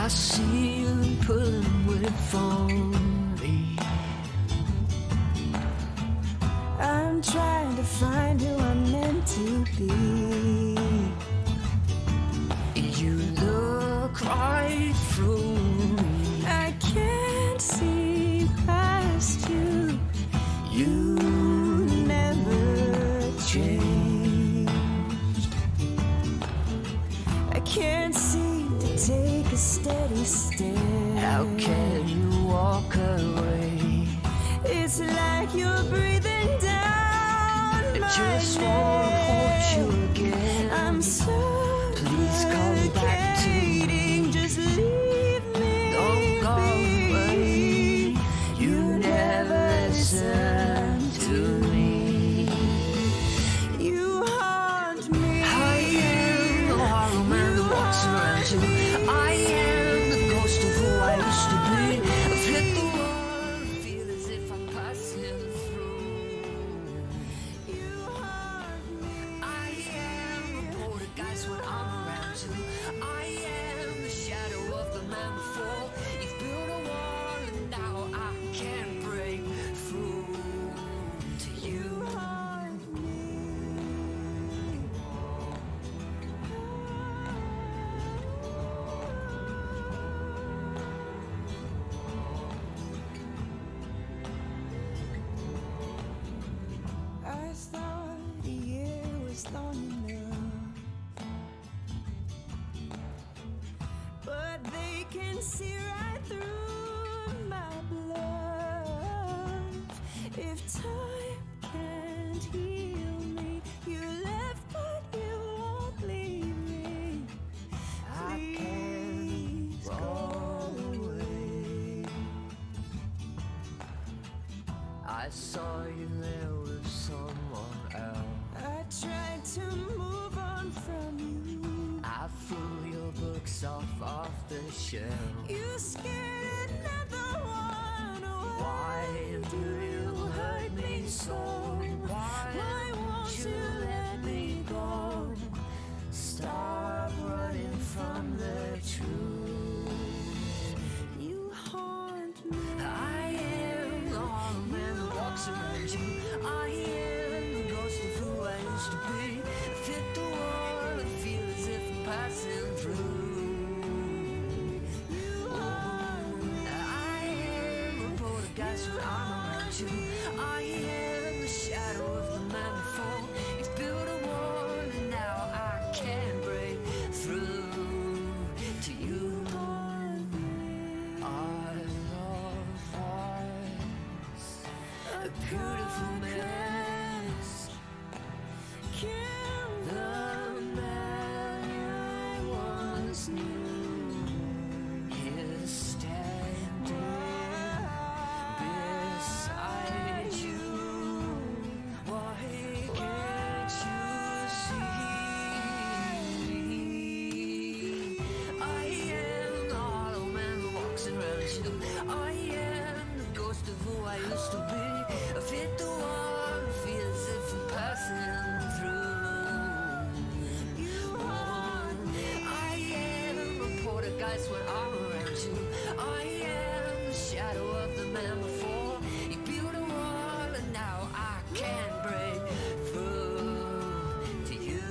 I see you pulling with from me. I'm trying to find who I'm meant to be. You look right through me. I can't see past you. You never changed. I can't seem to take a steady step. How can you walk away? It's like you're breathing down my Just neck. wanna hold you again. I'm so Please come back to me. just leave me. Don't go away. You never listen to me. You haunt me. I am the horror man that walks around you. I am the ghost of who I used to be. I've hit the wall and feel as if I'm passing through. You haunt me. I am a poltergeist when I'm around you. I am the shadow of the man before. You've built a wall and now I can't break through to you. I thought a year was long enough, but they can see right through my bluff. If time can't heal me, you left but you won't leave me. I can't Please go away. I saw you there with someone else. I tried to move on from you. I threw your books off the shelf. You scared another one away. Why do you hurt me so? Why won't you let me go? Stop running from the truth. You haunt me. I am the horror man that walks around you. I am the ghost of who I used to be. I've hit the wall and feel as if I'm passing through. I am a poltergeist when I'm around you. I am the shadow of the man before. You've built a wall and now I can't break through to you. Our love was a beautiful mess. Kill The man I once knew is standing beside you. Why can't you see? I am the hollow man that walks around you. I am the ghost of who I used to be. I've hit the wall and feel as if I'm passing through. I am a poltergeist when I'm around you. I am the shadow of the man before. You built a wall and now I can't break through to you.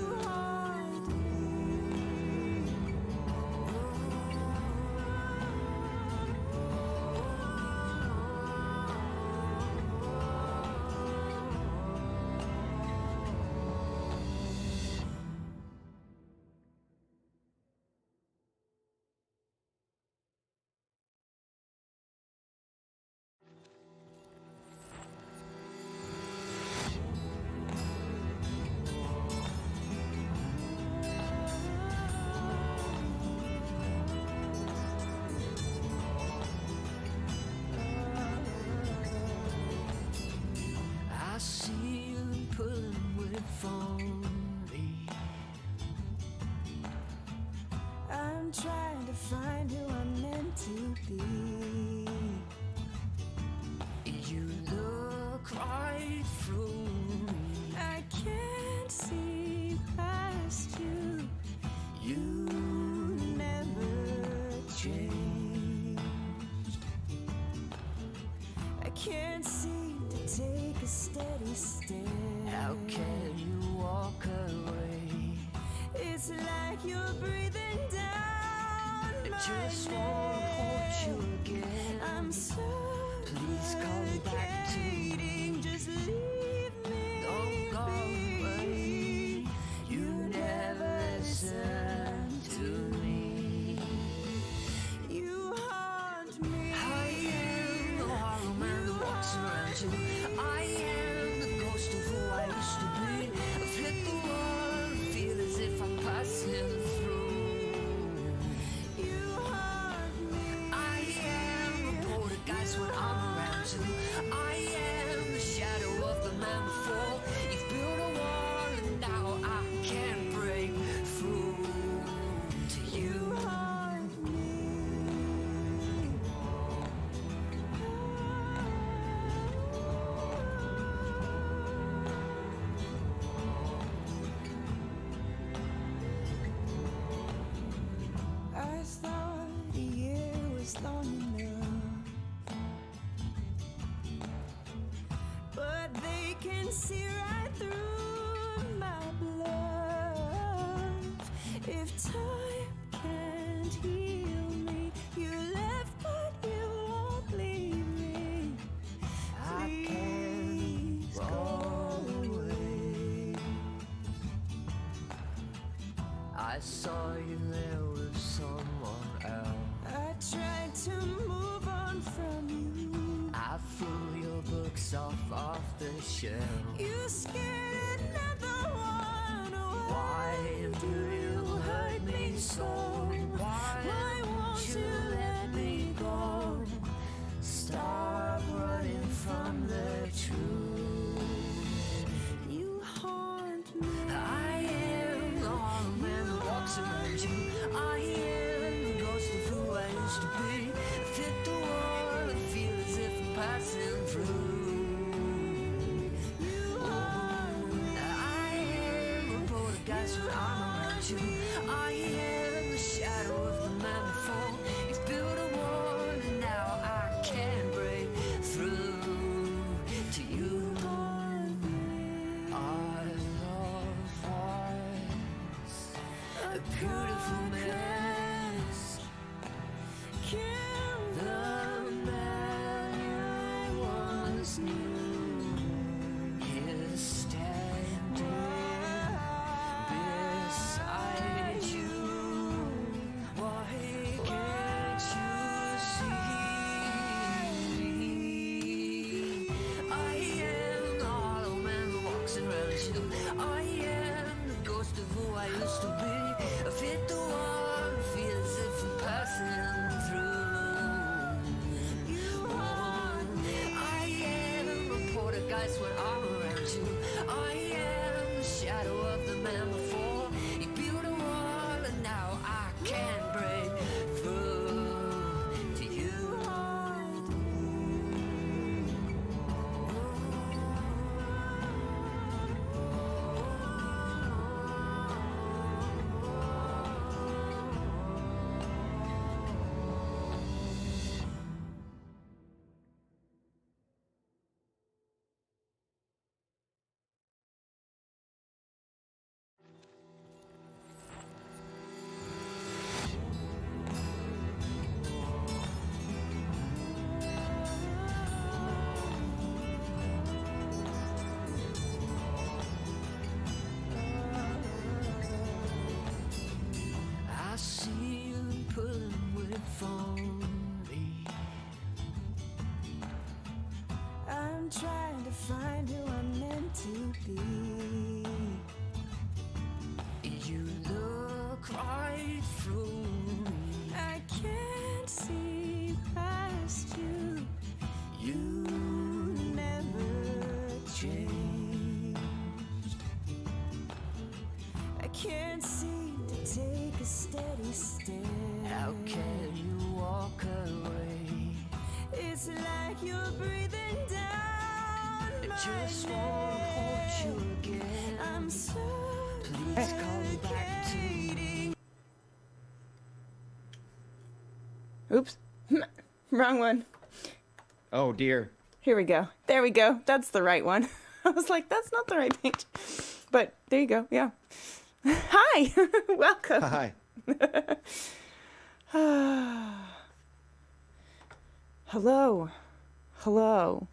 I see you pulling with from me. I'm trying to find who I'm meant to be. You look right through me. I can't see past you. You never change. can't seem to take a steady step. How can you walk away? It's like you're breathing down I my just wanna hold you neck. again. I'm Please come back to me. suffocating. Just leave me Don't go be. away. You never listen to me. You haunt me. I am the hollow man that walks around you. I am the ghost of who I used to be. I've hit the wall and feel as if I'm passing through. You haunt me. I am a poltergeist when I'm around you. I am the shadow of the man before. You've built a wall and now I can't break through to you. You haunt me. I thought a year was long enough, but they can see right through my blood. If time can't heal me, you left but you won't leave me. I can't Please go away. I saw you there with someone else. I tried to move on from you. I threw your books off the shelf. You scared another one away. Why do you hurt me so? Why won't you let me go? Stop running from the truth. You haunt me. I am the hollow man that walks around you. I am the ghost of who I used to be. I've hit the wall and feel as if I'm passing through. You haunt me. I am a poltergeist when I'm around you. I am the shadow of the man before. You've built a wall and now I can't break through to you. Our love was a beautiful mess. Kill The man I once knew is standing beside you. Why can't you see me? I am the hollow man that walks around you. I am the ghost of who I used to be. I've hit the wall and feel as if I'm passing through. you haunt me. I am a poltergeist when I'm around you. I am the shadow of the man before. You built a wall and now I can't break through to you. I see you pulling with me. I'm trying to find who I'm meant to be. You look right through me. I can't see past you. You never changed. I can't seem to take a steady step. How can you walk away? It's like you're breathing down I my just wanna hold you again. I'm Please come back to me. Oops. Wrong one. Oh dear. Here we go. There we go. That's the right one. I was like, that's not the right page. But there you go. Yeah. Hi. Welcome. Hi. Hello. Hello.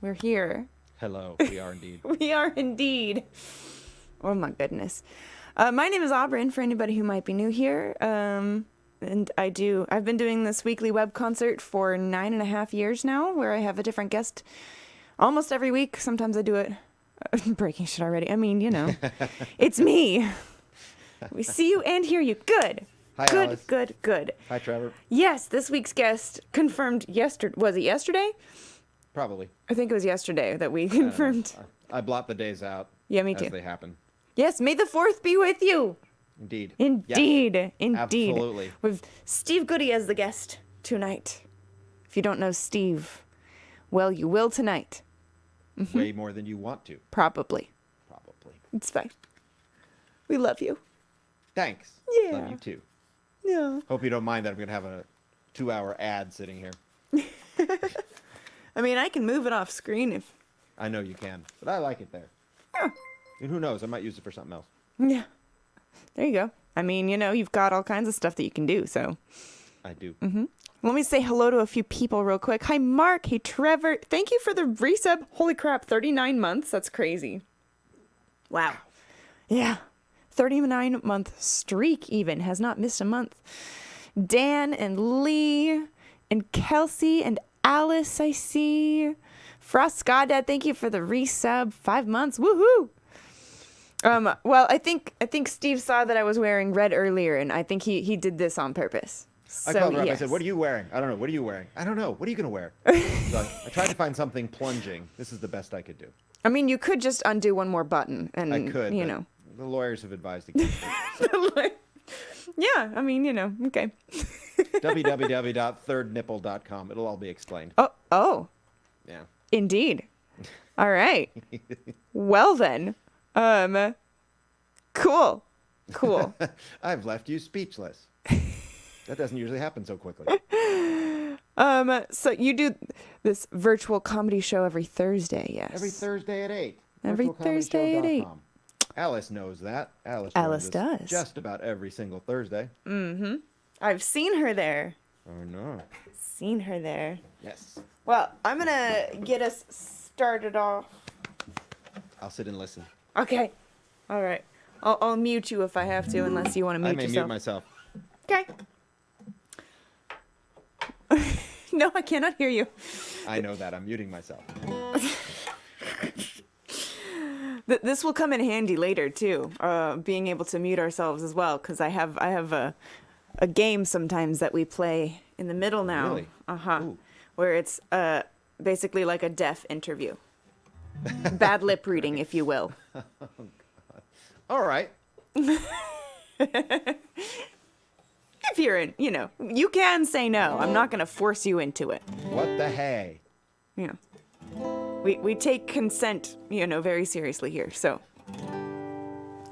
We're here. Hello. We are indeed. We are indeed. Oh my goodness. My name is Aubryn, for anybody who might be new here. And I've been doing this weekly web concert for 9.5 years now, where I have a different guest almost every week. Sometimes I do it breaking shit already. I mean, you know, it's me. We see you and hear you. Good. Hi, good, Alice. good, good. Hi, Trevor. Yes, this week's guest confirmed yesterday. Was it yesterday? Probably. I think it was yesterday that we I don't know. confirmed. I blot the days out. Yeah, me too. As they happen. Yes, may the 4th be with you. Indeed. Indeed. Yes. Indeed. Absolutely. With Steve Goodie as the guest tonight. If you don't know Steve, well, you will tonight. Way more than you want to. Probably. Probably. It's fine. We love you. Thanks. Yeah. Love you too. Yeah. Hope you don't mind that I'm going to have a 2-hour ad sitting here. I mean, I can move it off screen if... I know you can, but I like it there. Yeah. And who knows? I might use it for something else. Yeah. There you go. I mean, you know, you've got all kinds of stuff that you can do, so... I do. Let me say hello to a few people real quick. Hi, Mark. Hey, Trevor. Thank you for the resub. Holy crap, 39 months? That's crazy. Wow. Yeah. 39-month streak even. Has not missed a month. Dan and Lee and Kelsey and Alice, I see. Frost Goddad, thank you for the resub. 5 months. Woohoo! Well, I think Steve saw that I was wearing red earlier, and I think he did this on purpose. So, I called her up. yes. I said, what are you wearing? I don't know. What are you wearing? I don't know. What are you going to wear? So I tried to find something plunging. This is the best I could do. I mean, you could just undo one more button, and I could, you but know. the lawyers have advised against it. Yeah, I mean, you know, okay. www.thirdnipple.com. It'll all be explained. Oh, Yeah. indeed. All right. Well then, cool. I've left you speechless. That doesn't usually happen so quickly. So you do this virtual comedy show every Thursday, yes? Every Thursday at 8. Every Thursday at 8. virtualcomedyshow.com. Alice knows that. Alice Alice joins us does. just about every single Thursday. I've seen her there. Oh, no. Seen her there. Yes. Well, I'm gonna get us started off. I'll sit and listen. Okay. All right. I'll mute you if I have to, unless you want to mute I may yourself. mute myself. Okay. No, I cannot hear you. I know that. I'm muting myself. This will come in handy later too, being able to mute ourselves as well, because I have a game sometimes that we play in the middle now. Really? Ooh. Where it's basically like a deaf interview, bad lip reading, if you will. All right. If you're in, you know, you can say no. I'm not gonna force you into it. What the hey? You know, we take consent, you know, very seriously here. So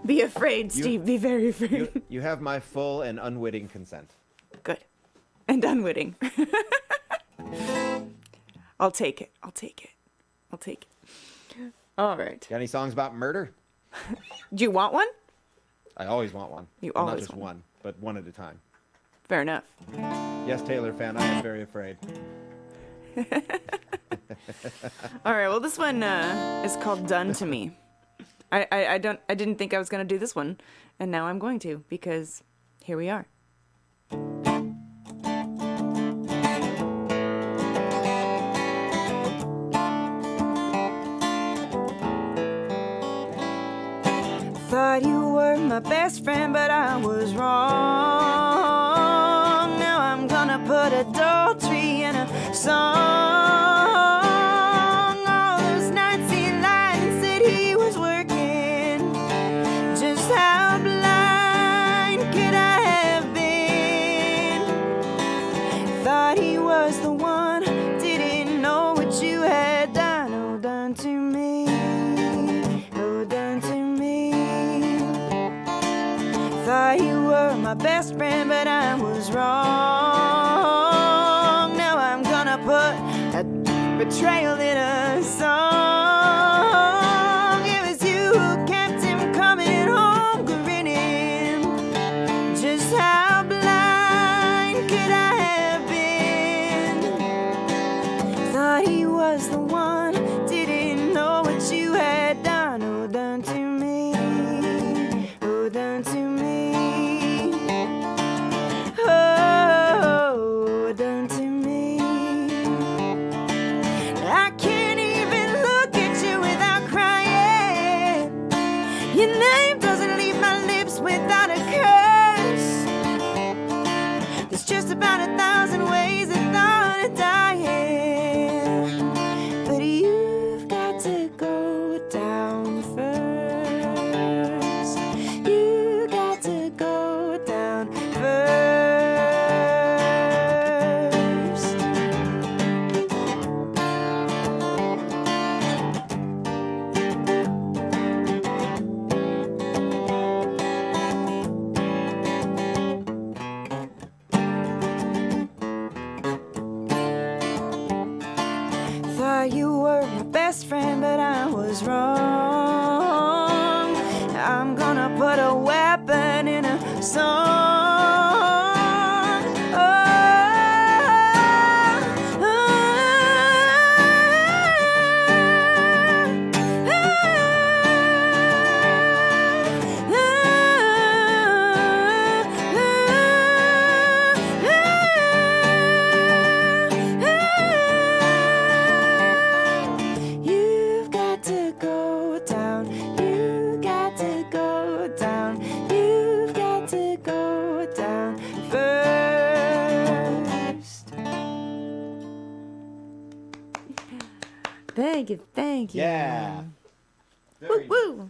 be afraid, Steve. Be very afraid. You have my full and unwitting consent. Good. And unwitting. I'll take it. All right. Got any songs about murder? Do you want one? I always want one. You Well, always not just want one, but one at a time. Fair enough. Yes, Taylor fan, I am very afraid. All right. Well, this one is called "Done to Me." I didn't think I was gonna do this one, and now I'm going to, because here we are. Thought you were my best friend, but I was wrong. Now I'm gonna put adultery in a song. All those nights he lied and said he was working. Just how blind could I have been? Thought he was the one, didn't know what you had done. Oh, done to me. Oh, done to me. Thought you were my best friend, but I was wrong. Now I'm gonna put betrayal in a song. It was you who kept him coming home grinning. Just how blind could I have been? Thought he was the one, didn't know what you had done. Oh, done to me. Oh, done to me. Oh, done to me. I can't even look at you without crying. Your name doesn't leave my lips without a curse. There's just about 1,000 ways I thought of dying, but you've got to go down first. You got to go down first. Thought you were my best friend, but I was wrong. I'm gonna put a weapon in a song. You've got to go down. You got to go down. You've got to go down first. Thank you, thank you. Yeah. Woo Very woo.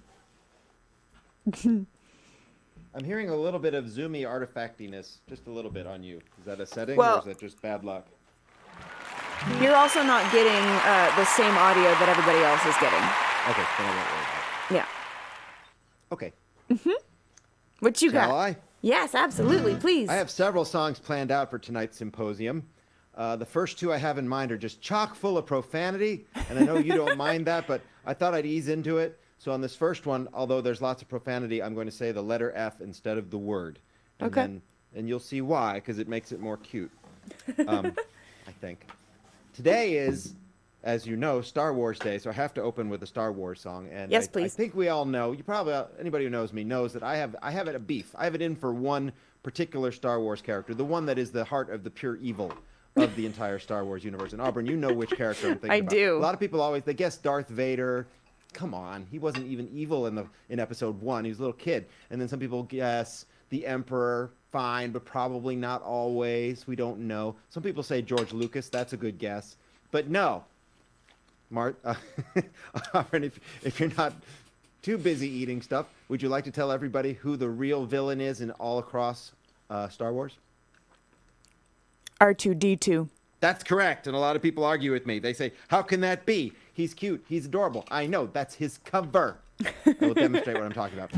I'm hearing a little bit of zoomy artifactiness, just a little bit on you. Is that a setting Well- or is that just bad luck? You're also not getting the same audio that everybody else is getting. Okay, then I won't worry about Yeah. it. Okay. What you Shall got? I? Yes, absolutely. Please. I have several songs planned out for tonight's symposium. The first two I have in mind are just chock full of profanity, and I know you don't mind that, but I thought I'd ease into it. So on this first one, although there's lots of profanity, I'm going to say the letter F instead of the word. And Okay. And you'll see why, because it makes it more cute, I think. Today is, as you know, Star Wars Day, so I have to open with a Star Wars song. And Yes, I please. think we all know, you probably, anybody who knows me knows that I have it a beef. I have it in for one particular Star Wars character, the one that is the heart of the pure evil of the entire Star Wars universe. And Auburn, you know which character I'm thinking I about. do. A lot of people always, they guess Darth Vader. Come on, he wasn't even evil in episode 1. He was a little kid. And then some people guess the Emperor. Fine, but probably not always. We don't know. Some people say George Lucas. That's a good guess. But no. Auburn, if you're not too busy eating stuff, would you like to tell everybody who the real villain is in all across Star Wars? R2D2. That's correct, and a lot of people argue with me. They say, how can that be? He's cute. He's adorable. I know. That's his cover. I will demonstrate what I'm talking about.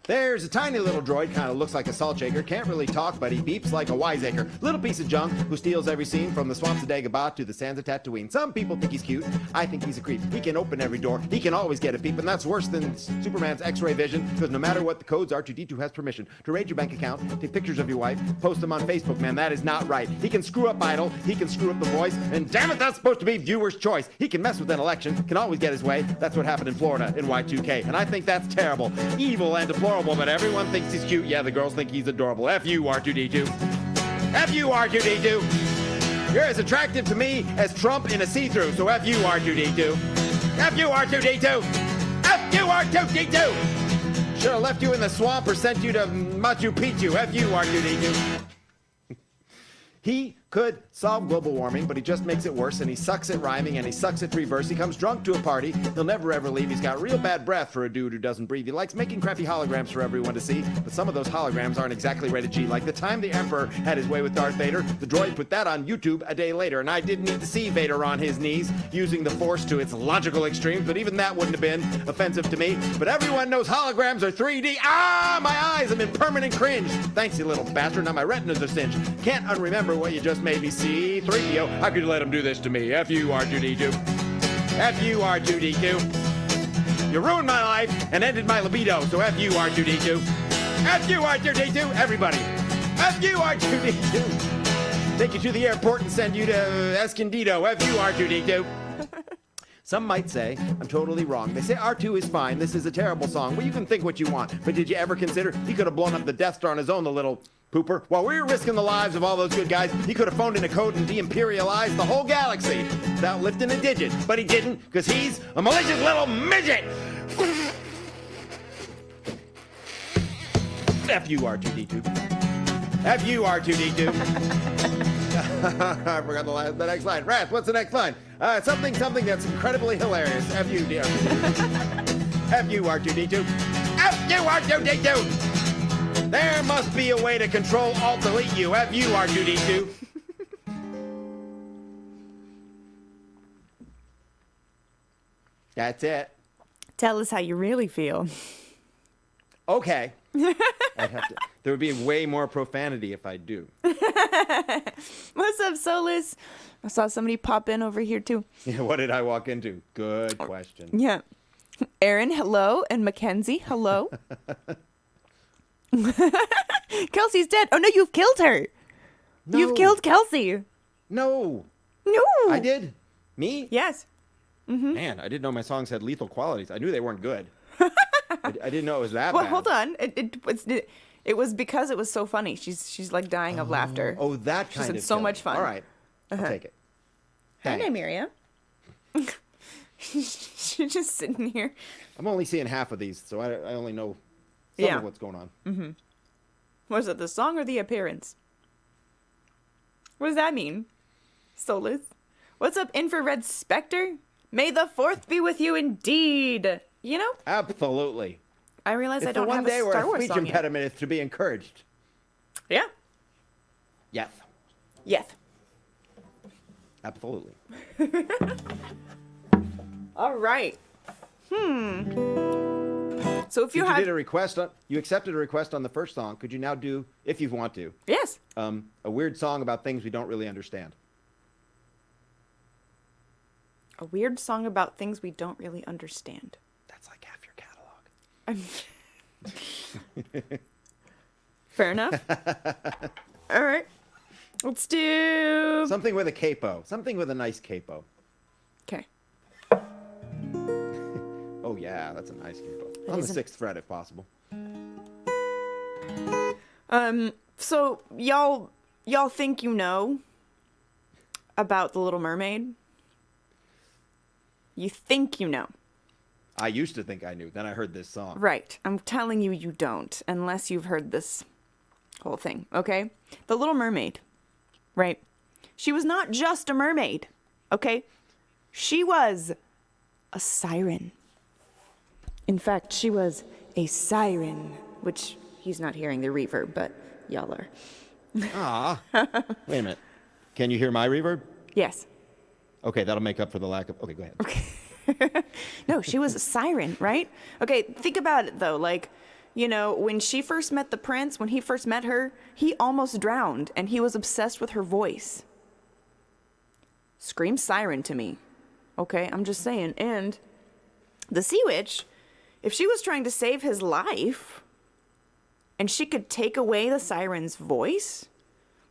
There's a tiny little droid, kind of looks like a salt shaker, can't really talk, but he beeps like a wiseacre. Little piece of junk who steals every scene from the swamps of Dagobah to the sands of Tatooine. Some people think he's cute. I think he's a creep. He can open every door. He can always get a peep, and that's worse than Superman's X-ray vision, because no matter what the codes, R2-D2 has permission to raid your bank account, take pictures of your wife, post them on Facebook. Man, that is not right. He can screw up Idol. He can screw up The Voice, and damn it, that's supposed to be viewer's choice. He can mess with an election, can always get his way. That's what happened in Florida in Y2K, and I think that's terrible, evil, and deplorable, but everyone thinks he's cute. Yeah, the girls think he's adorable. F you, R2-D2. F you, R2-D2. You're as attractive to me as Trump in a see-through, so F you, R2-D2. F you, R2-D2. F you, R2-D2. Should have left you in the swamp or sent you to Machu Picchu. F you, R2-D2. He could solve global warming, but he just makes it worse, and he sucks at rhyming, and he sucks at reverse. He comes drunk to a party. He'll never ever leave. He's got real bad breath for a dude who doesn't breathe. He likes making crappy holograms for everyone to see, but some of those holograms aren't exactly rated G. Like the time the Emperor had his way with Darth Vader, the droid put that on YouTube a day later, and I didn't need to see Vader on his knees using the Force to its logical extremes, but even that wouldn't have been offensive to me. But everyone knows holograms are 3D. Ah, my eyes, I'm in permanent cringe. Thanks, you little bastard. Now my retinas are singed. Can't unremember what you just just made me see 3PO. How could you let him do this to me? F-U-R-2-D-2. F-U-R-2-D-2. You ruined my life and ended my libido, so F-U-R-2-D-2. F-U-R-2-D-2. Everybody. F-U-R-2-D-2. Take you to the airport and send you to Escondido. F-U-R-2-D-2. Some might say I'm totally wrong. They say R2 is fine. This is a terrible song. Well, you can think what you want. But did you ever consider he could have blown up the Death Star on his own, the little pooper? While we were risking the lives of all those good guys, he could have phoned in a code and de-imperialized the whole galaxy without lifting a digit. But he didn't, because he's a malicious little midget. F-U-R-2-D-2. F-U-R-2-D-2. I forgot the next line. Wrath, what's the next line? Something that's incredibly hilarious. F-U-R-2-D-2. F-U-R-2-D-2. F-U-R-2-D-2. There must be a way to control alt-delete you. F-U-R-2-D-2. That's it. Tell us how you really feel. Okay. I'd have to. There would be way more profanity if I do. What's up, Solus? I saw somebody pop in over here, too. Yeah, what did I walk into? Good question. Yeah. Aaron, hello. And Mackenzie, hello. Kelsey's dead. Oh, no, you've killed her. No. You've killed Kelsey. No. No. I did? Me? Yes. Man, I didn't know my songs had lethal qualities. I knew they weren't good. I didn't know it was that Well, bad. hold on. It was because it was so funny. She's like dying of laughter. Oh, that She kind said of so killing. much fun. All right. I'll take it. Hi, Thanks. Miriam. She's just sitting here. I'm only seeing half of these, so I only know some Yeah. of what's going on. Was it the song or the appearance? What does that mean? Solus. What's up, Infrared Spectre? May the 4th be with you indeed. You know, Absolutely. I realize I It's the don't one have day a where Star a Wars speech song yet. impediment is to be encouraged. Yeah. Yes. Yes. Absolutely. All right. So if you You have... did a request on, you accepted a request on the first song. Could you now do, if you want to, Yes. a weird song about things we don't really understand? A weird song about things we don't really understand. That's like half your catalog. Fair enough. All right. Let's do... Something with a capo. Something with a nice capo. Okay. Oh yeah, that's a nice capo. That On the is a- 6th fret if possible. So y'all think you know about The Little Mermaid? You think you know. I used to think I knew. Then I heard this song. Right. I'm telling you, you don't, unless you've heard this whole thing, okay? The Little Mermaid, right? She was not just a mermaid, okay? She was a siren. In fact, she was a siren, which he's not hearing the reverb, but y'all are. Ah. Wait a minute. Can you hear my reverb? Yes. Okay, that'll make up for the lack of... Okay, go ahead. No, she was a siren, right? Okay, think about it, though. Like, you know, when she first met the prince, when he first met her, he almost drowned, and he was obsessed with her voice. Screams siren to me. Okay, I'm just saying. And the Sea Witch, if she was trying to save his life, and she could take away the siren's voice,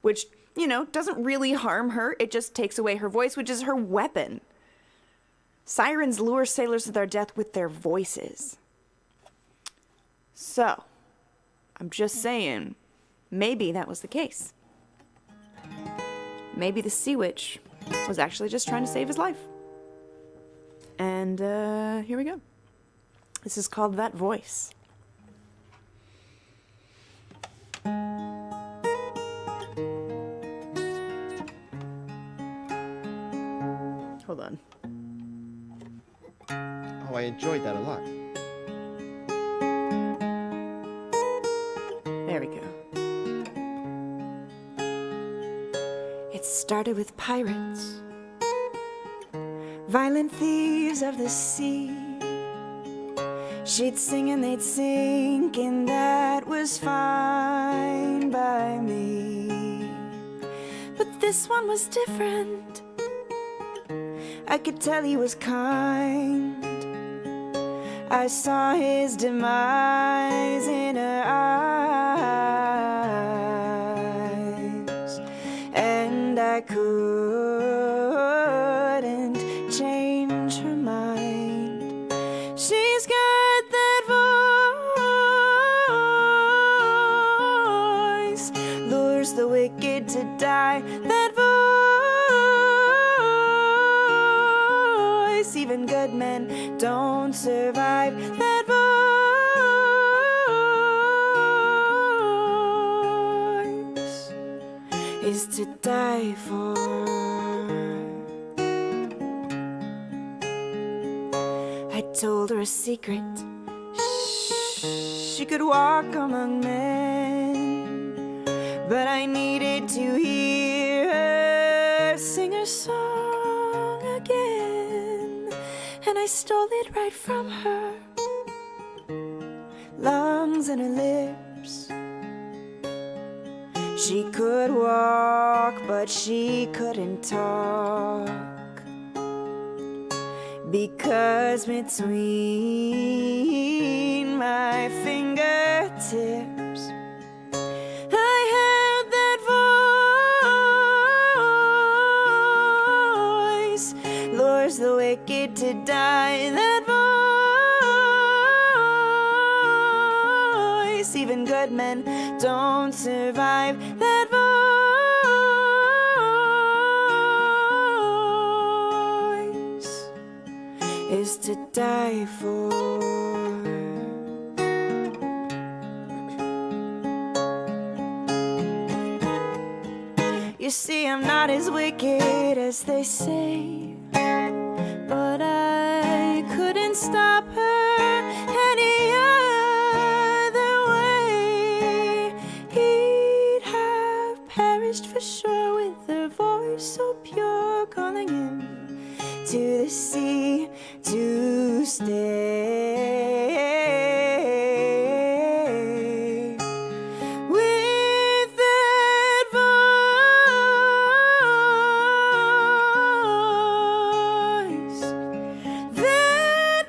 which, you know, doesn't really harm her, it just takes away her voice, which is her weapon. Sirens lure sailors to their death with their voices. So, I'm just saying, maybe that was the case. Maybe the Sea Witch was actually just trying to save his life. And here we go. This is called That Voice. Hold on. Oh, I enjoyed that a lot. There we go. It started with pirates, violent thieves of the sea. She'd sing and they'd sink, and that was fine by me. But then this one was different. I could tell he was kind. I saw his demise in her eyes, and I couldn't change her mind. She's got that voice, lures the wicked to die. That voice, even good men don't survive. That voice is to die for. I told her a secret. She could walk among men, but I needed to hear her sing her song again, and I stole it right from her. Lungs and her lips. She could walk, but she couldn't talk, because between my fingertips I had that voice, lures the wicked to die. That voice, even good men don't survive. That voice is to die for. You see, I'm not as wicked as they say, but I couldn't stop her any other way. He'd have perished for sure with her voice so pure, calling him to the sea to stay. With that voice, that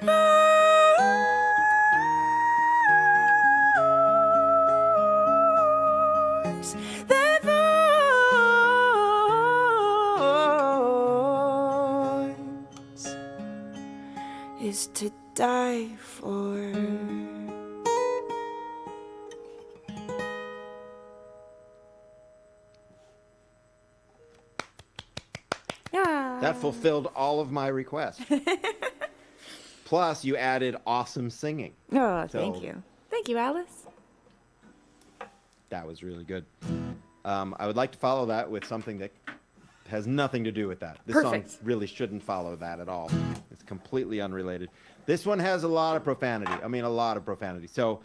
voice, that voice is to die for. Yeah. That fulfilled all of my requests. Plus, you added awesome singing. Oh, So- thank you. Thank you, Alice. That was really good. I would like to follow that with something that has nothing to do with that. This Perfect. song really shouldn't follow that at all. It's completely unrelated. This one has a lot of profanity. I mean, a lot of profanity. So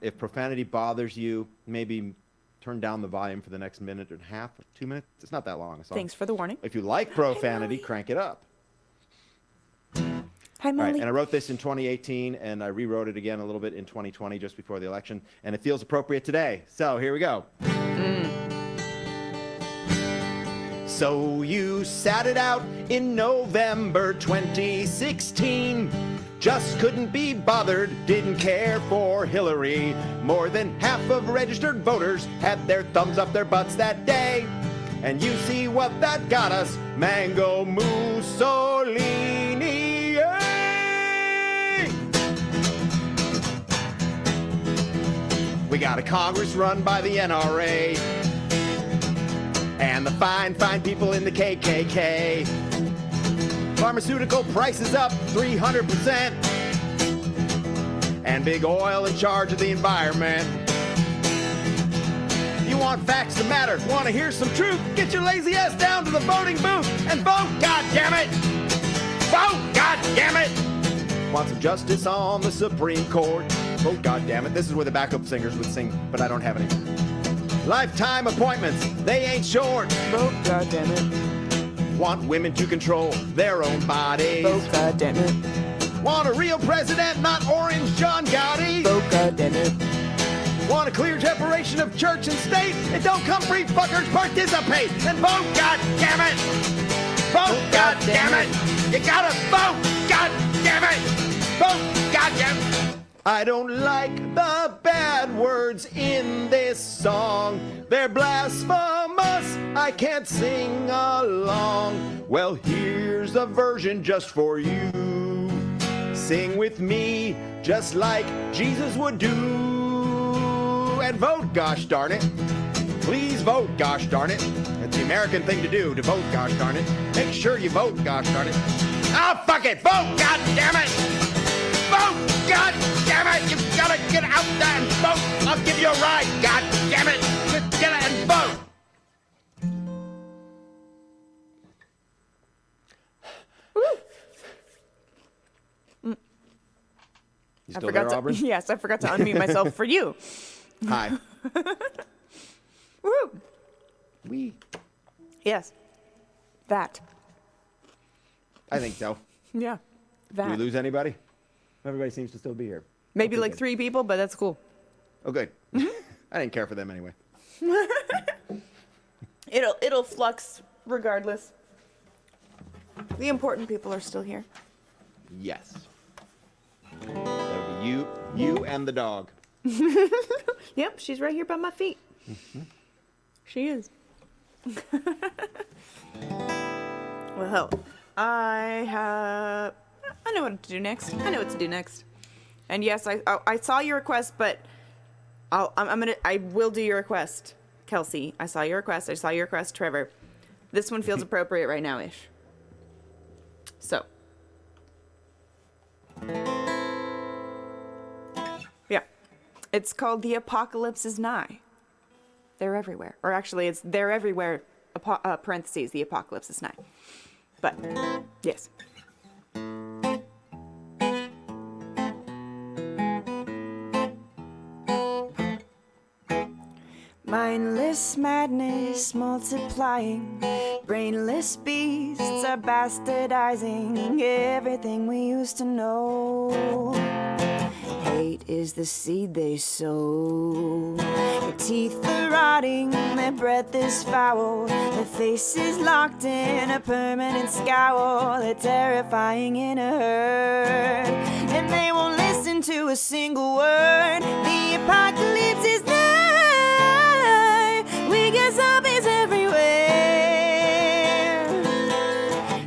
if profanity bothers you, maybe turn down the volume for the next minute and a half, 2 minutes. It's not that long a song. Thanks for the warning. If you like profanity, crank it up. Hi, All Molly. right, and I wrote this in 2018, and I rewrote it again a little bit in 2020, just before the election, and it feels appropriate today. So here we go. So you sat it out in November 2016. Just couldn't be bothered, didn't care for Hillary. More than half of registered voters had their thumbs up their butts that day. And you see what that got us, Mango Mussolini. Yay! We got a Congress run by the NRA and the fine people in the KKK. Pharmaceutical prices up 300%, and big oil in charge of the environment. You want facts to matter, want to hear some truth? Get your lazy ass down to the voting booth and vote, goddammit! Vote, goddammit! Want some justice on the Supreme Court? Vote, goddammit. This is where the backup singers would sing, but I don't have any. Lifetime appointments, they ain't short. Vote, goddammit. Want women to control their own bodies. Vote, goddammit. Want a real president, not Orange John Gotti. Vote, goddammit. Want a clear separation of church and state. It don't come free, fuckers, participate and vote, god damn it! Vote, god damn it! You gotta vote, god damn it! Vote, god damn it! I don't like the bad words in this song. They're blasphemous, I can't sing along. Well, here's a version just for you. Sing with me, just like Jesus would do. And vote, gosh darn it. Please vote, gosh darn it. It's the American thing to do, to vote, gosh darn it. Make sure you vote, gosh darn it. Ah, fuck it, vote, god damn it! Vote, god damn it! You gotta get out there and vote! I'll give you a ride, god damn it! Just get it and vote! You still there, Aubrey? Yes, I forgot to unmute myself for you. Hi. Woo! We. Yes. That. I think so. Yeah. Did That. we lose anybody? Everybody seems to still be here. Maybe Okay, like good. 3 people, but that's cool. Oh, good. I didn't care for them anyway. It'll flux regardless. The important people are still here. Yes. That would be you and the dog. Yep, she's right here by my feet. She is. Well, I know what to do next. And yes, I saw your request, but I will do your request, Kelsey. I saw your request, Trevor. This one feels appropriate right now, ish. So. Yeah. It's called The Apocalypse is Nigh. They're everywhere. Or actually, it's They're Everywhere, parentheses, The Apocalypse is Nigh. But, yes. Mindless madness multiplying, brainless beasts are bastardizing everything we used to know. Hate is the seed they sow. Their teeth are rotting, their breath is foul, their faces locked in a permanent scowl. They're terrifying in a herd, and they won't listen to a single word. The apocalypse is nigh. We got zombies everywhere.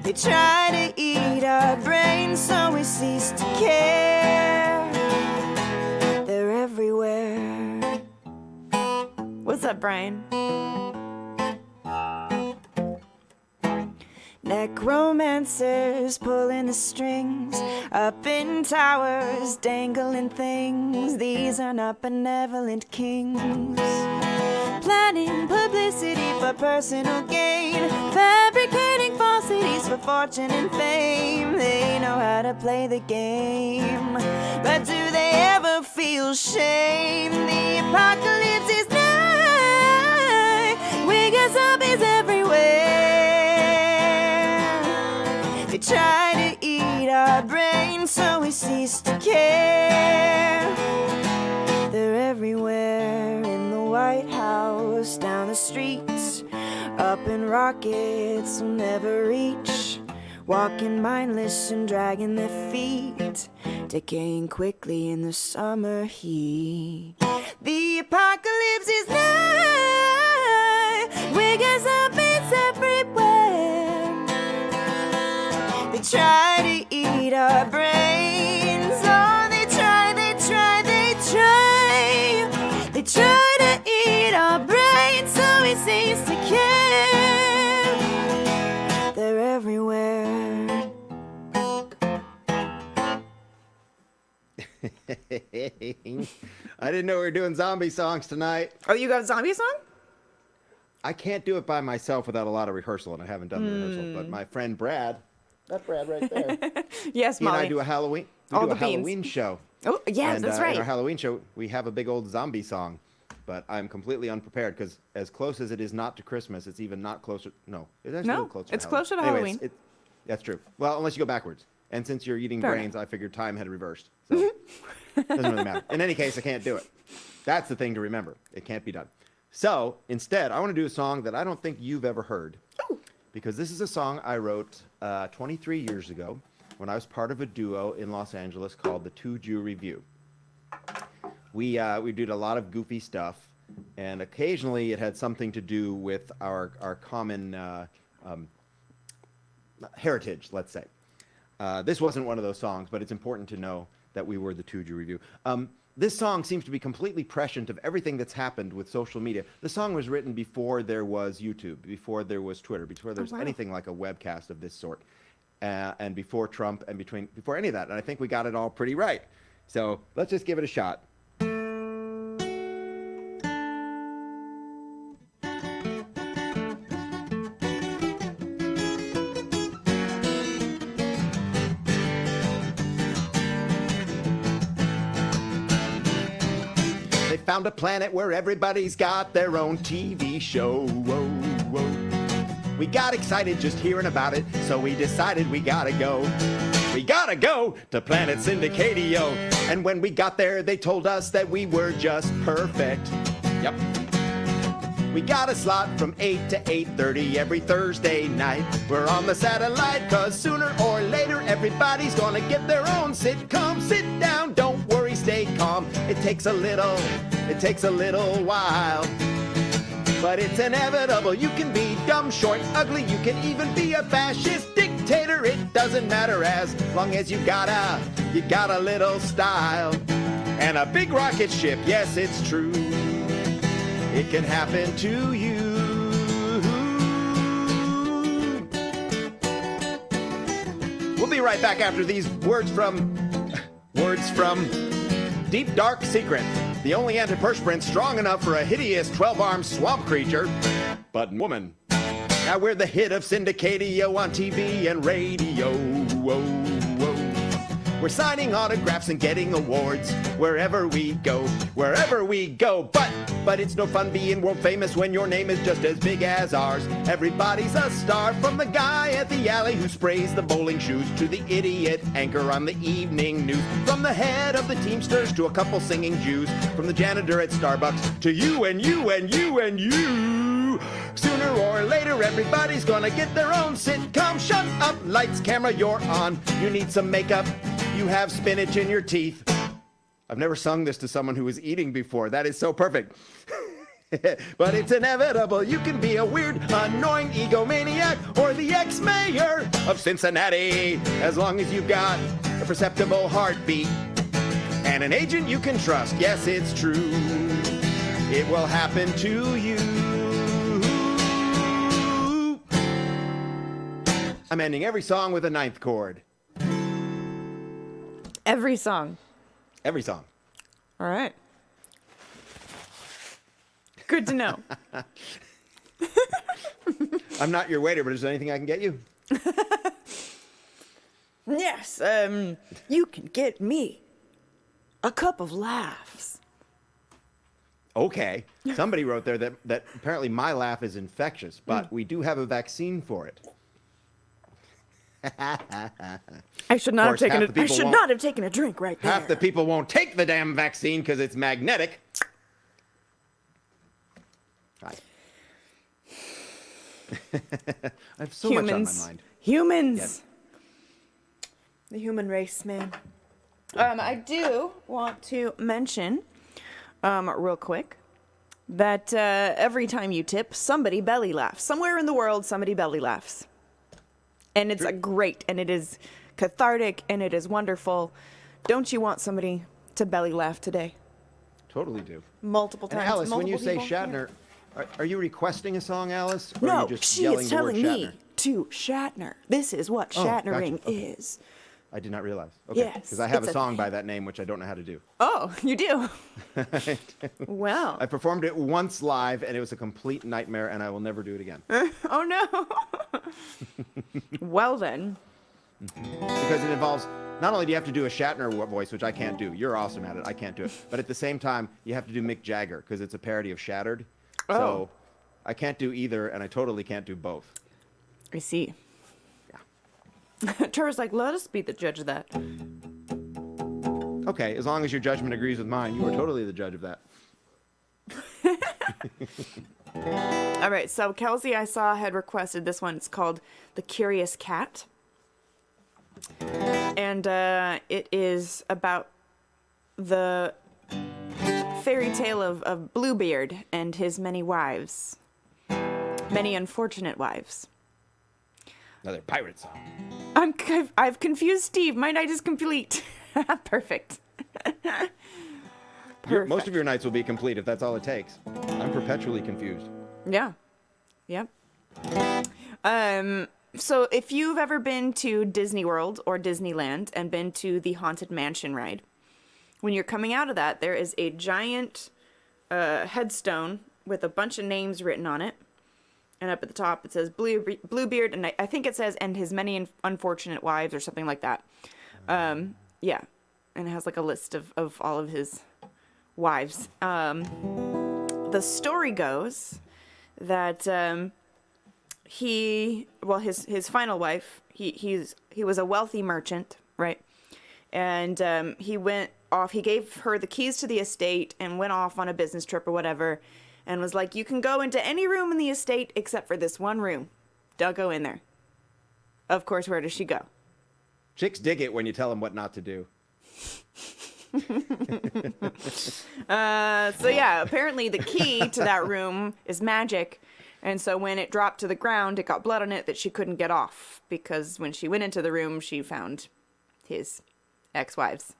They try to eat our brains, so we cease to care. They're everywhere. What's up, Brian? Necromancers pulling the strings, up in towers, dangling things. These are not benevolent kings. Planning publicity for personal gain, fabricating falsities for fortune and fame. They know how to play the game, but do they ever feel shame? The apocalypse is nigh. We got zombies everywhere. They try to eat our brains, so we cease to care. They're everywhere, in the White House, down the streets, up in rockets we'll never reach, walking mindless and dragging their feet, decaying quickly in the summer heat. The apocalypse is nigh. We got zombies everywhere. They try to eat our brains. Oh, they try. They try to eat our brains, so we cease to care. They're everywhere. I didn't know we were doing zombie songs tonight. Oh, you got a zombie song? I can't do it by myself without a lot of rehearsal, and I haven't done the rehearsal. But my friend Brad, that Brad right there, Yes, he and Molly. I do a Halloween. All We do the a beans. Halloween show. Oh, yes, And, that's In right. our Halloween show, we have a big old zombie song, but I'm completely unprepared because as close as it is not to Christmas, it's even not closer. No, it's actually a No, little closer. it's to closer to Anyways, Halloween. that's true. Well, unless you go backwards. And since you're eating Fair brains, I figured time had reversed. So doesn't really matter. In any case, I can't do it. That's the thing to remember. It can't be done. So instead, I want to do a song that I don't think you've ever heard. Because this is a song I wrote 23 years ago when I was part of a duo in Los Angeles called the Two Jew Review. We did a lot of goofy stuff, and occasionally it had something to do with our common heritage, let's say. This wasn't one of those songs, but it's important to know that we were the Two Jew Review. This song seems to be completely prescient of everything that's happened with social media. The song was written before there was YouTube, before there was Twitter, before there was anything like a webcast of this sort, and before Trump, and before any of that. And I think we got it all pretty right. So let's just give it a shot. Found a planet where everybody's got their own TV show. Whoa, whoa. We got excited just hearing about it, so we decided we gotta go. We gotta go to Planet Syndicadio. And when we got there, they told us that we were just perfect. Yep. We got a slot from 8 to 8:30 every Thursday night. We're on the satellite, cause sooner or later everybody's gonna get their own sitcom. Sit down, don't worry, stay calm. It takes a little while, but it's inevitable. You can be dumb, short, ugly. You can even be a fascist dictator. It doesn't matter as long as you got a little style and a big rocket ship. Yes, it's true. It can happen to you. We'll be right back after these words from Deep Dark Secret. The only antiperspirant strong enough for a hideous 12-armed swamp creature, but woman. Now we're the hit of Syndicadio on TV and radio. Whoa, whoa. We're signing autographs and getting awards wherever we go. But it's no fun being world famous when your name is just as big as ours. Everybody's a star, from the guy at the alley who sprays the bowling shoes to the idiot anchor on the evening news. From the head of the Teamsters to a couple singing Jews. From the janitor at Starbucks to you and you and you and you. Sooner or later, everybody's gonna get their own sitcom. Shut up, lights, camera, you're on. You need some makeup. You have spinach in your teeth. I've never sung this to someone who was eating before. That is so perfect. But it's inevitable. You can be a weird, annoying egomaniac or the ex-mayor of Cincinnati, as long as you've got a perceptible heartbeat and an agent you can trust. Yes, it's true. It will happen to you. I'm ending every song with a ninth chord. Every song. Every song. All right. Good to know. I'm not your waiter, but is there anything I can get you? Yes, you can get me a cup of laughs. Okay. Somebody wrote there that apparently my laugh is infectious, but we do have a vaccine for it. I should not have taken half the I people should won't- not have taken a drink right there. Half the people won't take the damn vaccine because it's magnetic. Hi. I have so much on my mind. Humans. Yes. The human race, man. I do want to mention, real quick, that every time you tip, somebody belly laughs. Somewhere in the world, somebody belly laughs. And it's great, and it is cathartic, and it is wonderful. Don't you want somebody to belly laugh today? Totally do. Multiple And times. Alice, when you multiple say people? Shatner, are you requesting a song, Alice? Or are No, you just she yelling is the word telling me Shatner? to Shatner. This is what Oh, Shatnering gotcha. Okay. is. I did not realize. Okay. Yes, Because I have it's a a song by thing. that name, which I don't know how to do. Oh, you do? Well. I performed it once live, and it was a complete nightmare, and I will never do it again. Oh, no. Well, then. Because it involves, not only do you have to do a Shatner voice, which I can't do. You're awesome at it. I can't do it. But at the same time, you have to do Mick Jagger, because it's a parody of Shattered. Oh. So I can't do either, and I totally can't do both. I see. Yeah. Trevor's like, let us be the judge of that. Okay, as long as your judgment agrees with mine, you are totally the judge of that. All right, so Kelsey, I saw, had requested this one. It's called The Curious Cat. And it is about the fairy tale of Bluebeard and his many wives. Many unfortunate wives. Another pirate song. I've confused Steve. My night is complete. Perfect. Most of your nights will be complete if that's all it takes. I'm perpetually confused. Yeah. Yep. So if you've ever been to Disney World or Disneyland and been to the Haunted Mansion ride, when you're coming out of that, there is a giant headstone with a bunch of names written on it. And up at the top, it says Bluebeard, and I think it says, and his many unfortunate wives or something like that. Yeah. And it has like a list of all of his wives. The story goes that his final wife, he was a wealthy merchant, right? And he went off, he gave her the keys to the estate and went off on a business trip or whatever, and was like, you can go into any room in the estate except for this one room. Don't go in there. Of course, where does she go? Chicks dig it when you tell them what not to do. So yeah, apparently the key to that room is magic. And so when it dropped to the ground, it got blood on it that she couldn't get off. Because when she went into the room, she found his ex-wives.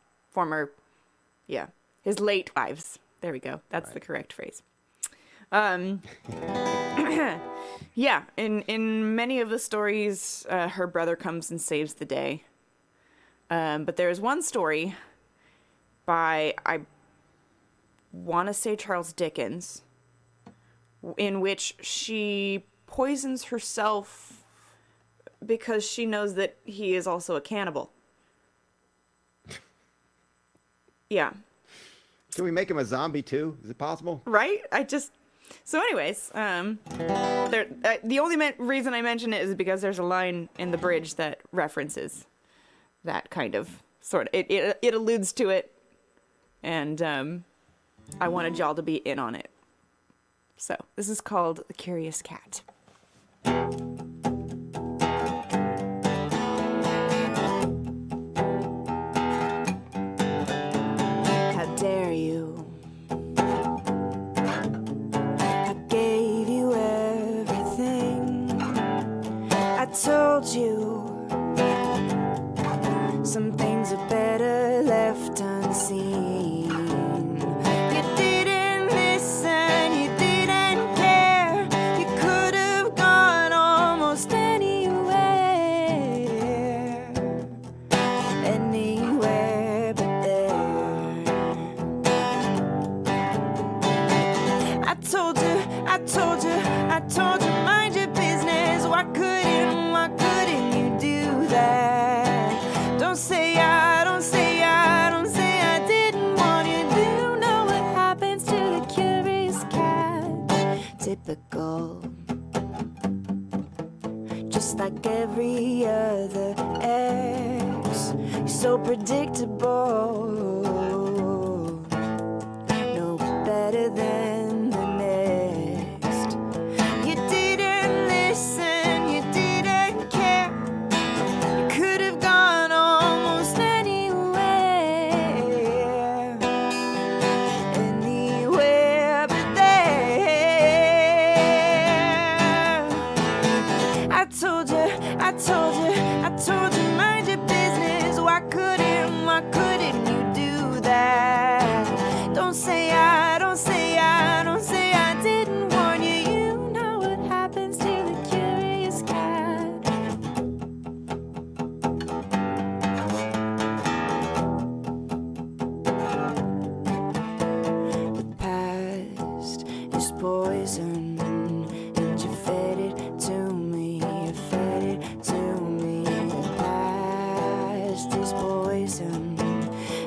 His late wives. There we go. That's the correct phrase. Yeah, in many of the stories, her brother comes and saves the day. But there's one story by, I want to say Charles Dickens, in which she poisons herself because she knows that he is also a cannibal. Yeah. Can we make him a zombie too? Is it possible? Right? So anyways, the only reason I mention it is because there's a line in the bridge that references that kind of sort of, it alludes to it, and I wanted y'all to be in on it. So this is called The Curious Cat. How dare you? I gave you everything. I told you some things are better left unseen. You didn't listen, you didn't care. You could have gone almost anywhere. Anywhere but there. I told you, mind your business. Why couldn't you do that? Don't say I didn't want you to know what happens to the curious cat. Typical. Just like every other ex. You're so predictable. No better than the next. You didn't listen, you didn't care. You could have gone almost anywhere. Anywhere but there. I told you, mind your business. Why couldn't you do that? Don't say I didn't warn you. You know what happens to the curious cat. The past is poison, and you fed it to me. You fed it to me. The past is poison,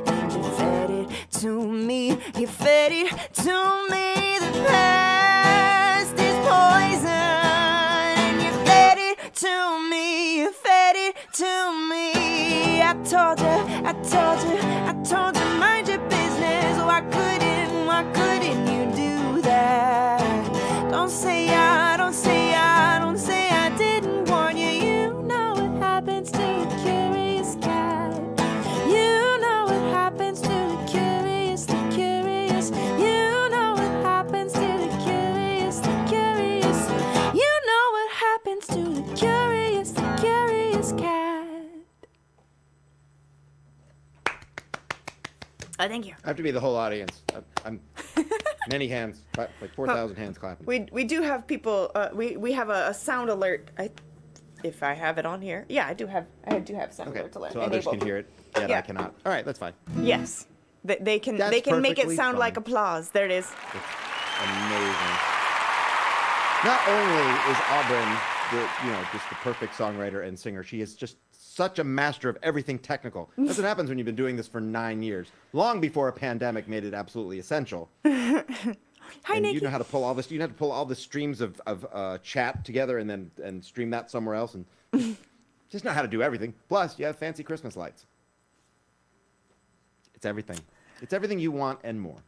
and you fed it to me. You fed it to me. The past is poison, and you fed it to me. You fed it to me. I told you, mind your business. Why couldn't you do Oh, thank you. I have to be the whole audience. I'm many hands, like 4,000 hands clapping. We do have people. We have a sound alert. If I have it on here, yeah, I do have sound Okay, alerts alert. so others can hear it, yet Yeah. I cannot. All right, that's fine. Yes, they can That's make it perfectly sound like fine. applause. There it is. Amazing. Not only is Auburn just the perfect songwriter and singer, she is just such a master of everything technical. That's what happens when you've been doing this for 9 years, long before a pandemic made it absolutely essential. Hi, And Nikki. you know how to pull all this. You have to pull all the streams of chat together and stream that somewhere else, and just know how to do everything. Plus, you have fancy Christmas lights. It's everything. It's everything you want and more.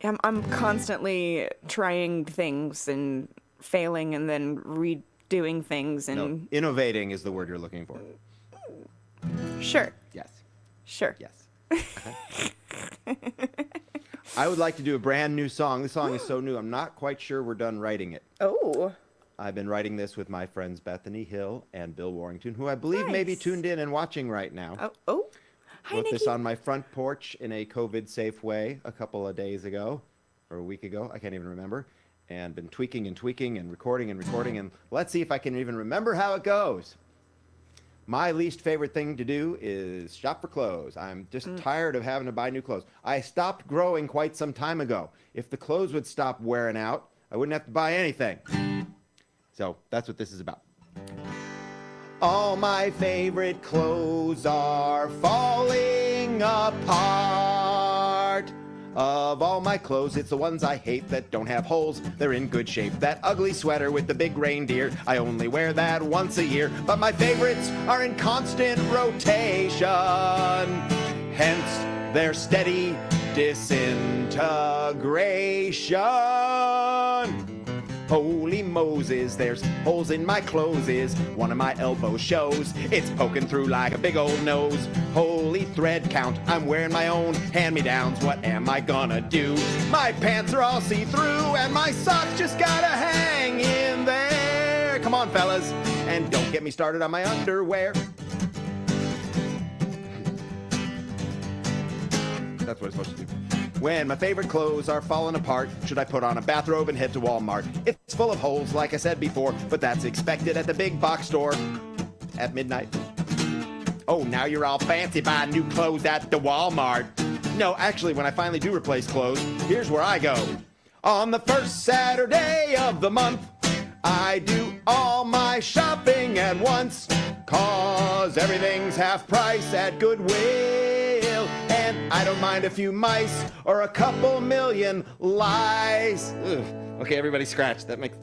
I'm constantly trying things and failing and then redoing things and No, innovating is the word you're looking for. sure. Yes. Sure. Yes. I would like to do a brand new song. This song is so new, I'm not quite sure we're done writing it. Oh. I've been writing this with my friends Bethany Hill and Bill Warrington, who I believe may be Nice. tuned in and watching right now. Oh. Hi, Wrote Nikki. this on my front porch in a COVID-safe way a couple of days ago, or a week ago. I can't even remember. And been tweaking and recording, and let's see if I can even remember how it goes. My least favorite thing to do is shop for clothes. I'm just tired of having to buy new clothes. I stopped growing quite some time ago. If the clothes would stop wearing out, I wouldn't have to buy anything. So that's what this is about. All my favorite clothes are falling apart. Of all my clothes, it's the ones I hate that don't have holes. They're in good shape. That ugly sweater with the big reindeer, I only wear that once a year. But my favorites are in constant rotation. Hence their steady disintegration. Holy Moses, there's holes in my clothes, is one of my elbow shows. It's poking through like a big old nose. Holy thread count, I'm wearing my own hand-me-downs. What am I gonna do? My pants are all see-through, and my socks just gotta hang in there. Come on, fellas, and don't get me started on my underwear. That's what it's supposed to do. When my favorite clothes are falling apart, should I put on a bathrobe and head to Walmart? It's full of holes, like I said before, but that's expected at the big box store at midnight. Oh, now you're all fancy buying new clothes at the Walmart. No, actually, when I finally do replace clothes, here's where I go. On the first Saturday of the month, I do all my shopping at once, 'cause everything's half price at Goodwill, and I don't mind a few mice or a couple million lice. Ugh. Okay, everybody scratch. That makes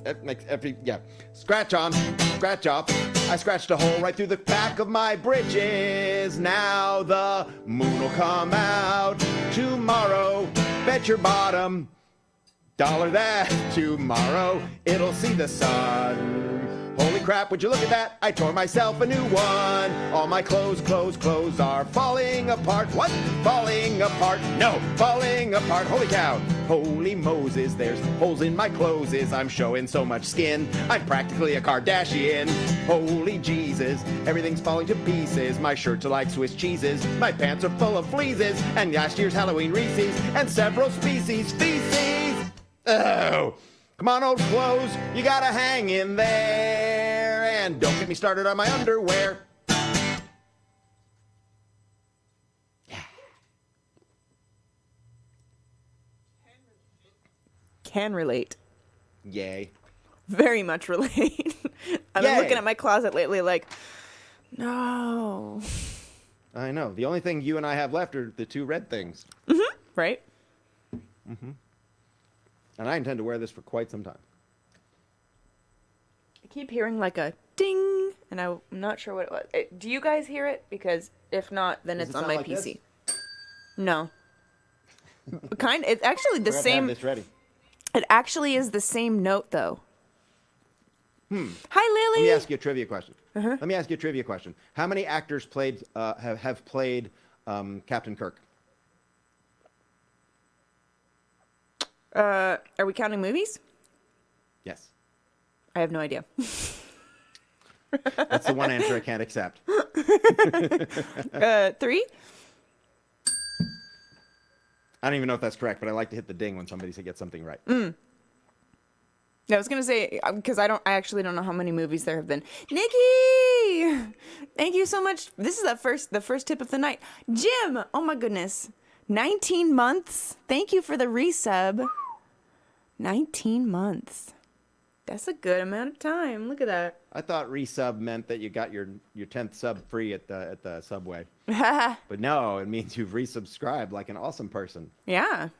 every, yeah. Scratch on, scratch off. I scratched a hole right through the back of my britches. Now the moon will come out tomorrow. Bet your bottom dollar that tomorrow it'll see the sun. Holy crap, would you look at that? I tore myself a new one. All my clothes are falling apart. What? Falling apart? No, falling apart. Holy cow. Holy Moses, there's holes in my clothes. I'm showing so much skin. I'm practically a Kardashian. Holy Jesus, everything's falling to pieces. My shirts are like Swiss cheeses. My pants are full of fleases. And last year's Halloween Reese's. And several species feces. Oh. Come on, old clothes, you gotta hang in there. And don't get me started on my underwear. Can relate. Yay. Very much relate. I've been Yay. looking at my closet lately like, no. I know. The only thing you and I have left are the two red things. Right? And I intend to wear this for quite some time. I keep hearing like a ding, and I'm not sure what it was. Do you guys hear it? Because if not, then Does it's it on sound my like PC. this? No. It's actually the We're gonna have same. this ready. It actually is the same note, though. Hi, Let Lily. me ask you a trivia question. Let me ask you a trivia question. How many actors have played Captain Kirk? Are we counting movies? Yes. I have no idea. That's the one answer I can't accept. 3? I don't even know if that's correct, but I like to hit the ding when somebody gets something right. Yeah, I was gonna say because I actually don't know how many movies there have been. Nikki, thank you so much. This is the first tip of the night. Jim, oh my goodness, 19 months. Thank you for the resub. 19 months. That's a good amount of time. Look at that. I thought resub meant that you got your 10th sub free at the Subway. But no, it means you've resubscribed like an awesome person. Yeah,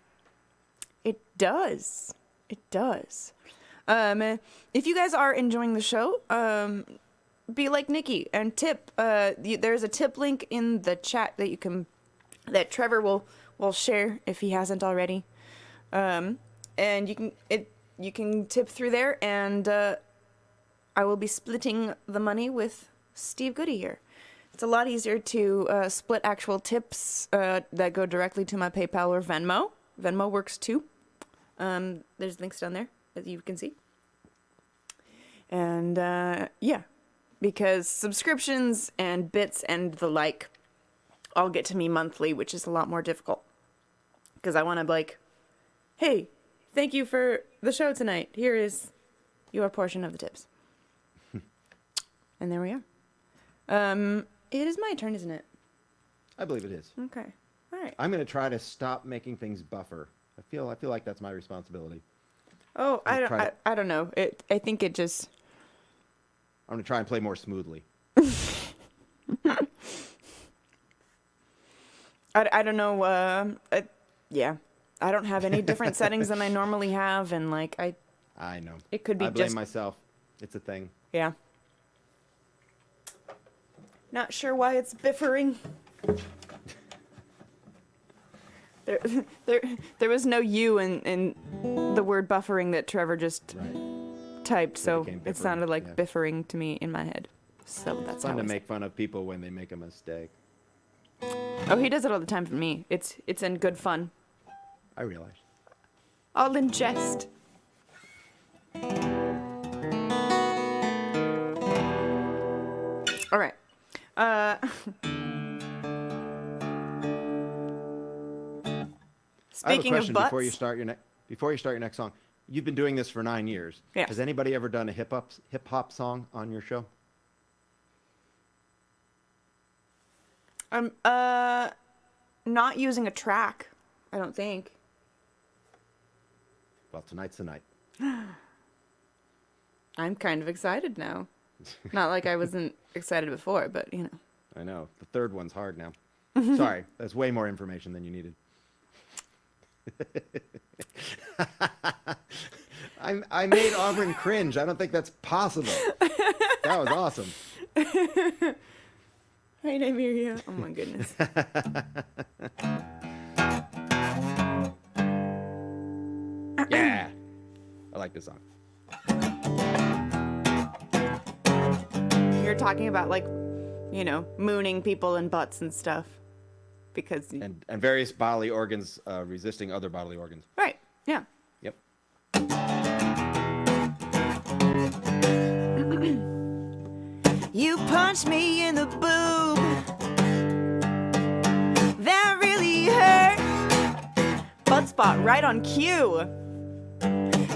it does. It does. If you guys are enjoying the show, be like Nikki and tip. There's a tip link in the chat that Trevor will share if he hasn't already. And you can tip through there, and I will be splitting the money with Steve Goodie here. It's a lot easier to split actual tips that go directly to my PayPal or Venmo. Venmo works too. There's links down there that you can see. And yeah, because subscriptions and bits and the like all get to me monthly, which is a lot more difficult. Because I want to be like, hey, thank you for the show tonight. Here is your portion of the tips. And there we are. It is my turn, isn't it? I believe it is. Okay. All right. I'm going to try to stop making things buffer. I feel like that's my responsibility. Oh, I don't know. I think it just... I'm going to try and play more smoothly. I don't know. Yeah. I don't have any different settings than I normally have, and like I know. It could be I blame just... myself. It's a thing. Yeah. Not sure why it's biffering. There was no U in the word buffering that Trevor just typed, so it sounded like biffering to me in my head. So that's fun to make fun of people when they make a mistake. Oh, he does it all the time for me. It's in good fun. I realize. All in jest. All right. Speaking of butts, before you start your next song. You've been doing this for 9 years. Yeah. Has anybody ever done a hip hop song on your show? not using a track, I don't think. Well, tonight's the night. I'm kind of excited now. Not like I wasn't excited before, but you know. I know. The third one's hard now. Sorry, that's way more information than you needed. I made Auburn cringe. I don't think that's possible. That was awesome. Right, I hear you. Oh my goodness. Yeah. I like this song. You're talking about, like, you know, mooning people in butts and stuff. Because... And various bodily organs resisting other bodily organs. Right, yeah. Yep. You punched me in the boob. That really hurt. Butt spot right on cue.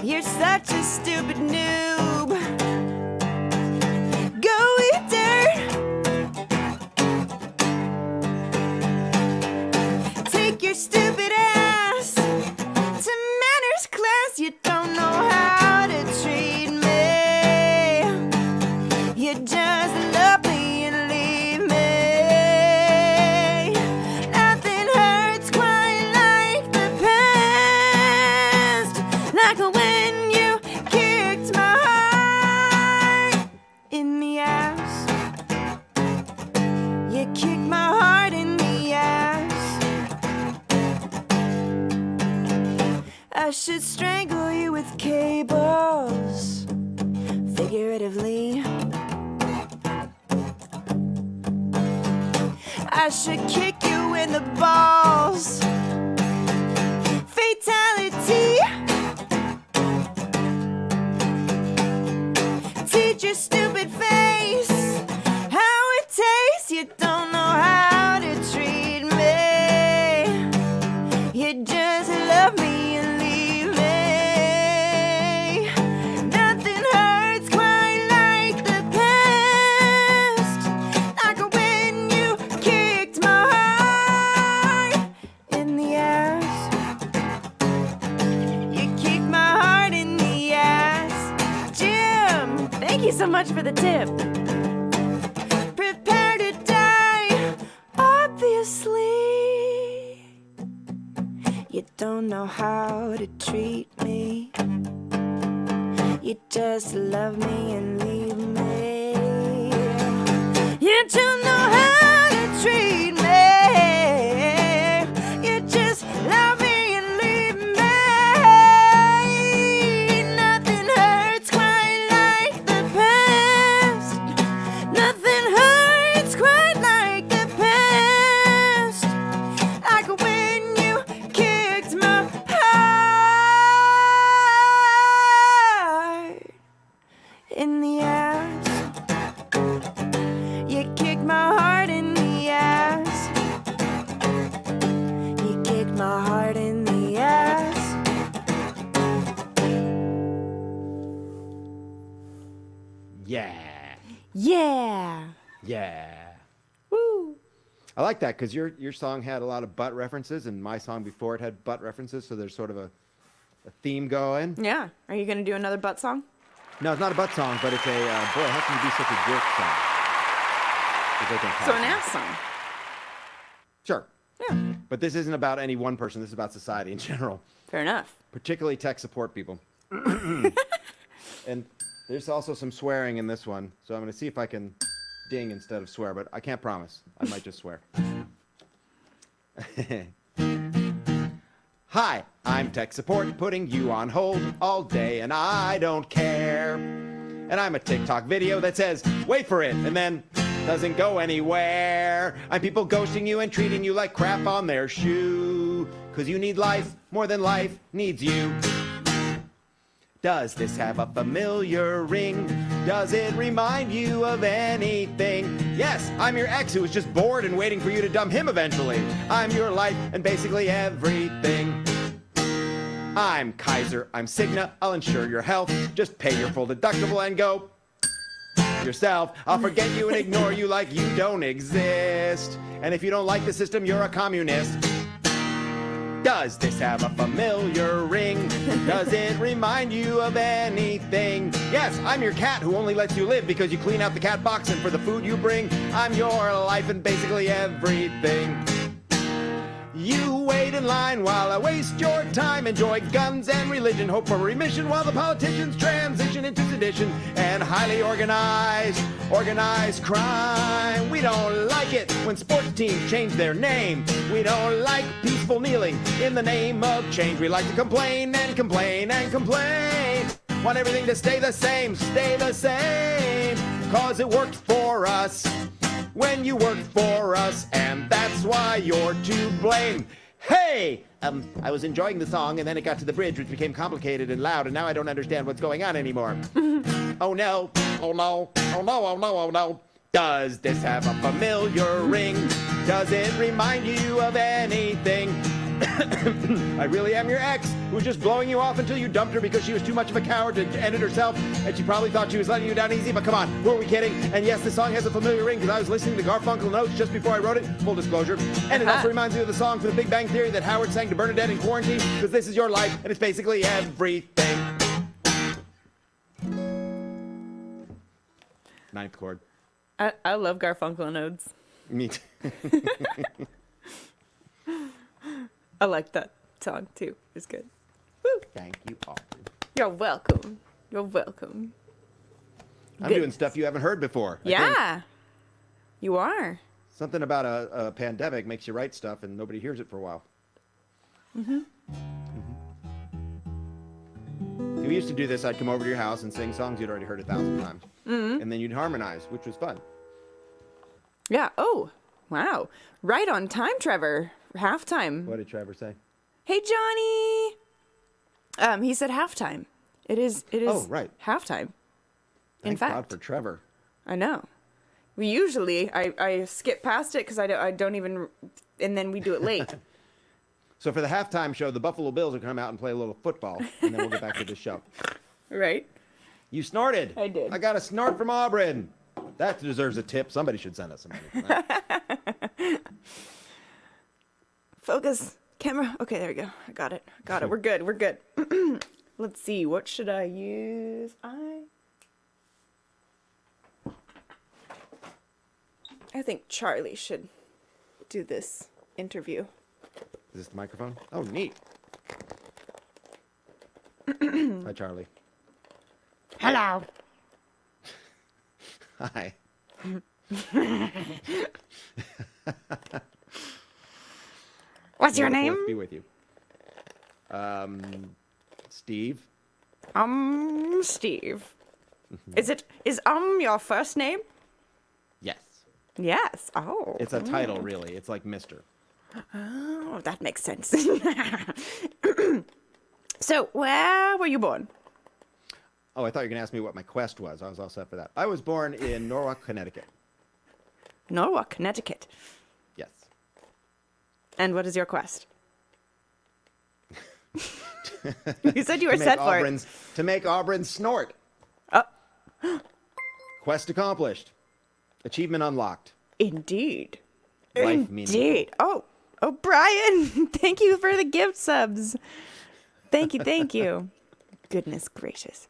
You're such a stupid noob. Go eat dirt. Take your stupid ass to manners class. You don't know how to treat me. You just love me and leave me. Nothing hurts quite like the past. Like when you kicked my heart in the ass. You kicked my heart in the ass. I should strangle you with cables, figuratively. I should kick you in the balls. Fatality. Teach your stupid face how it tastes. You don't know how to treat me. You just love me and leave me. Nothing hurts quite like the past, like when you kicked my heart in the ass. You kicked my heart in the ass. Jim, thank you so much for the tip. Prepare to die, obviously. You don't know how to treat me. You just love me and leave me. You don't know how to treat me. You just love me and leave me. Nothing hurts quite like the past. Nothing hurts quite like the past. Like when you kicked my heart in the ass. You kicked my heart in the ass. You kicked my heart in the ass. Yeah. Yeah. Yeah. Woo. I like that because your song had a lot of butt references, and my song before it had butt references, so there's sort of a theme going. Yeah. Are you gonna do another butt song? No, it's not a butt song, but it's a boy, how can you be such a jerk song? 'Cause they can So call an it. ass song. Sure. Yeah. But this isn't about any one person. This is about society in general, Fair enough. particularly tech support people. And there's also some swearing in this one, so I'm going to see if I can ding instead of swear, but I can't promise. I might just swear. Hi, I'm tech support, putting you on hold all day, and I don't care. And I'm a TikTok video that says, wait for it, and then doesn't go anywhere. I'm people ghosting you and treating you like crap on their shoe. 'Cause you need life more than life needs you. Does this have a familiar ring? Does it remind you of anything? Yes, I'm your ex who was just bored and waiting for you to dump him eventually. I'm your life and basically everything. I'm Kaiser, I'm Cigna, I'll insure your health. Just pay your full deductible and go yourself. I'll forget you and ignore you like you don't exist. And if you don't like the system, you're a communist. Does this have a familiar ring? Does it remind you of anything? Yes, I'm your cat who only lets you live because you clean out the cat box and for the food you bring. I'm your life and basically everything. You wait in line while I waste your time. Enjoy guns and religion, hope for remission while the politicians transition into sedition and highly organized crime. We don't like it when sports teams change their name. We don't like peaceful kneeling in the name of change. We like to complain and complain and complain. Want everything to stay the same, 'cause it worked for us when you worked for us, and that's why you're to blame. Hey! I was enjoying the song, and then it got to the bridge, which became complicated and loud, and now I don't understand what's going on anymore. Oh no, oh no, oh no, oh no, oh no. Does this have a familiar ring? Does it remind you of anything? I really am your ex, who was just blowing you off until you dumped her because she was too much of a coward to end it herself, and she probably thought she was letting you down easy, but come on, who are we kidding? And yes, this song has a familiar ring because I was listening to Garfunkel Notes just before I wrote it, full disclosure, and it also reminds me of the song from The Big Bang Theory that Howard sang to Bernadette in quarantine, because this is your life, and it's basically everything. Ninth chord. I love Garfunkel and Oates. Me too. I like that song too. It's good. Woo. Thank you, Austin. You're welcome. You're welcome. I'm Good. doing stuff you haven't heard before. I think Yeah. You are. something about a pandemic makes you write stuff and nobody hears it for a while. If we used to do this, I'd come over to your house and sing songs you'd already heard 1,000 times. And then you'd harmonize, which was fun. Yeah. Oh, wow. Right on time, Trevor. Halftime. What did Trevor say? Hey, Johnny. He said halftime. It is. Oh, right. Halftime. Thank In fact, God for Trevor. I know. We usually I skip past it because I don't even, and then we do it late. So for the halftime show, the Buffalo Bills will come out and play a little football, and then we'll get back to the show. Right? You snorted. I did. I got a snort from Auburn. That deserves a tip. Somebody should send us some money for that. Focus. Camera. Okay, there we go. I got it. We're good. We're good. Let's see. What should I use? I think Charlie should do this interview. Is this the microphone? Oh, neat. Hi, Charlie. Hello. Hi. What's your Wonderful name? to be with you. Steve. Steve. Is your first name? Yes. Yes. Oh. It's a title, really. It's like Mr. Oh, that makes sense. So, where were you born? Oh, I thought you were going to ask me what my quest was. I was all set for that. I was born in Norwalk, Connecticut. Norwalk, Connecticut. Yes. And what is your quest? You said you were set for it. To make Auburn snort. Quest accomplished. Achievement unlocked. Indeed. Life meaningful. Indeed. Oh, Brian, thank you for the gift subs. Thank you. Goodness gracious.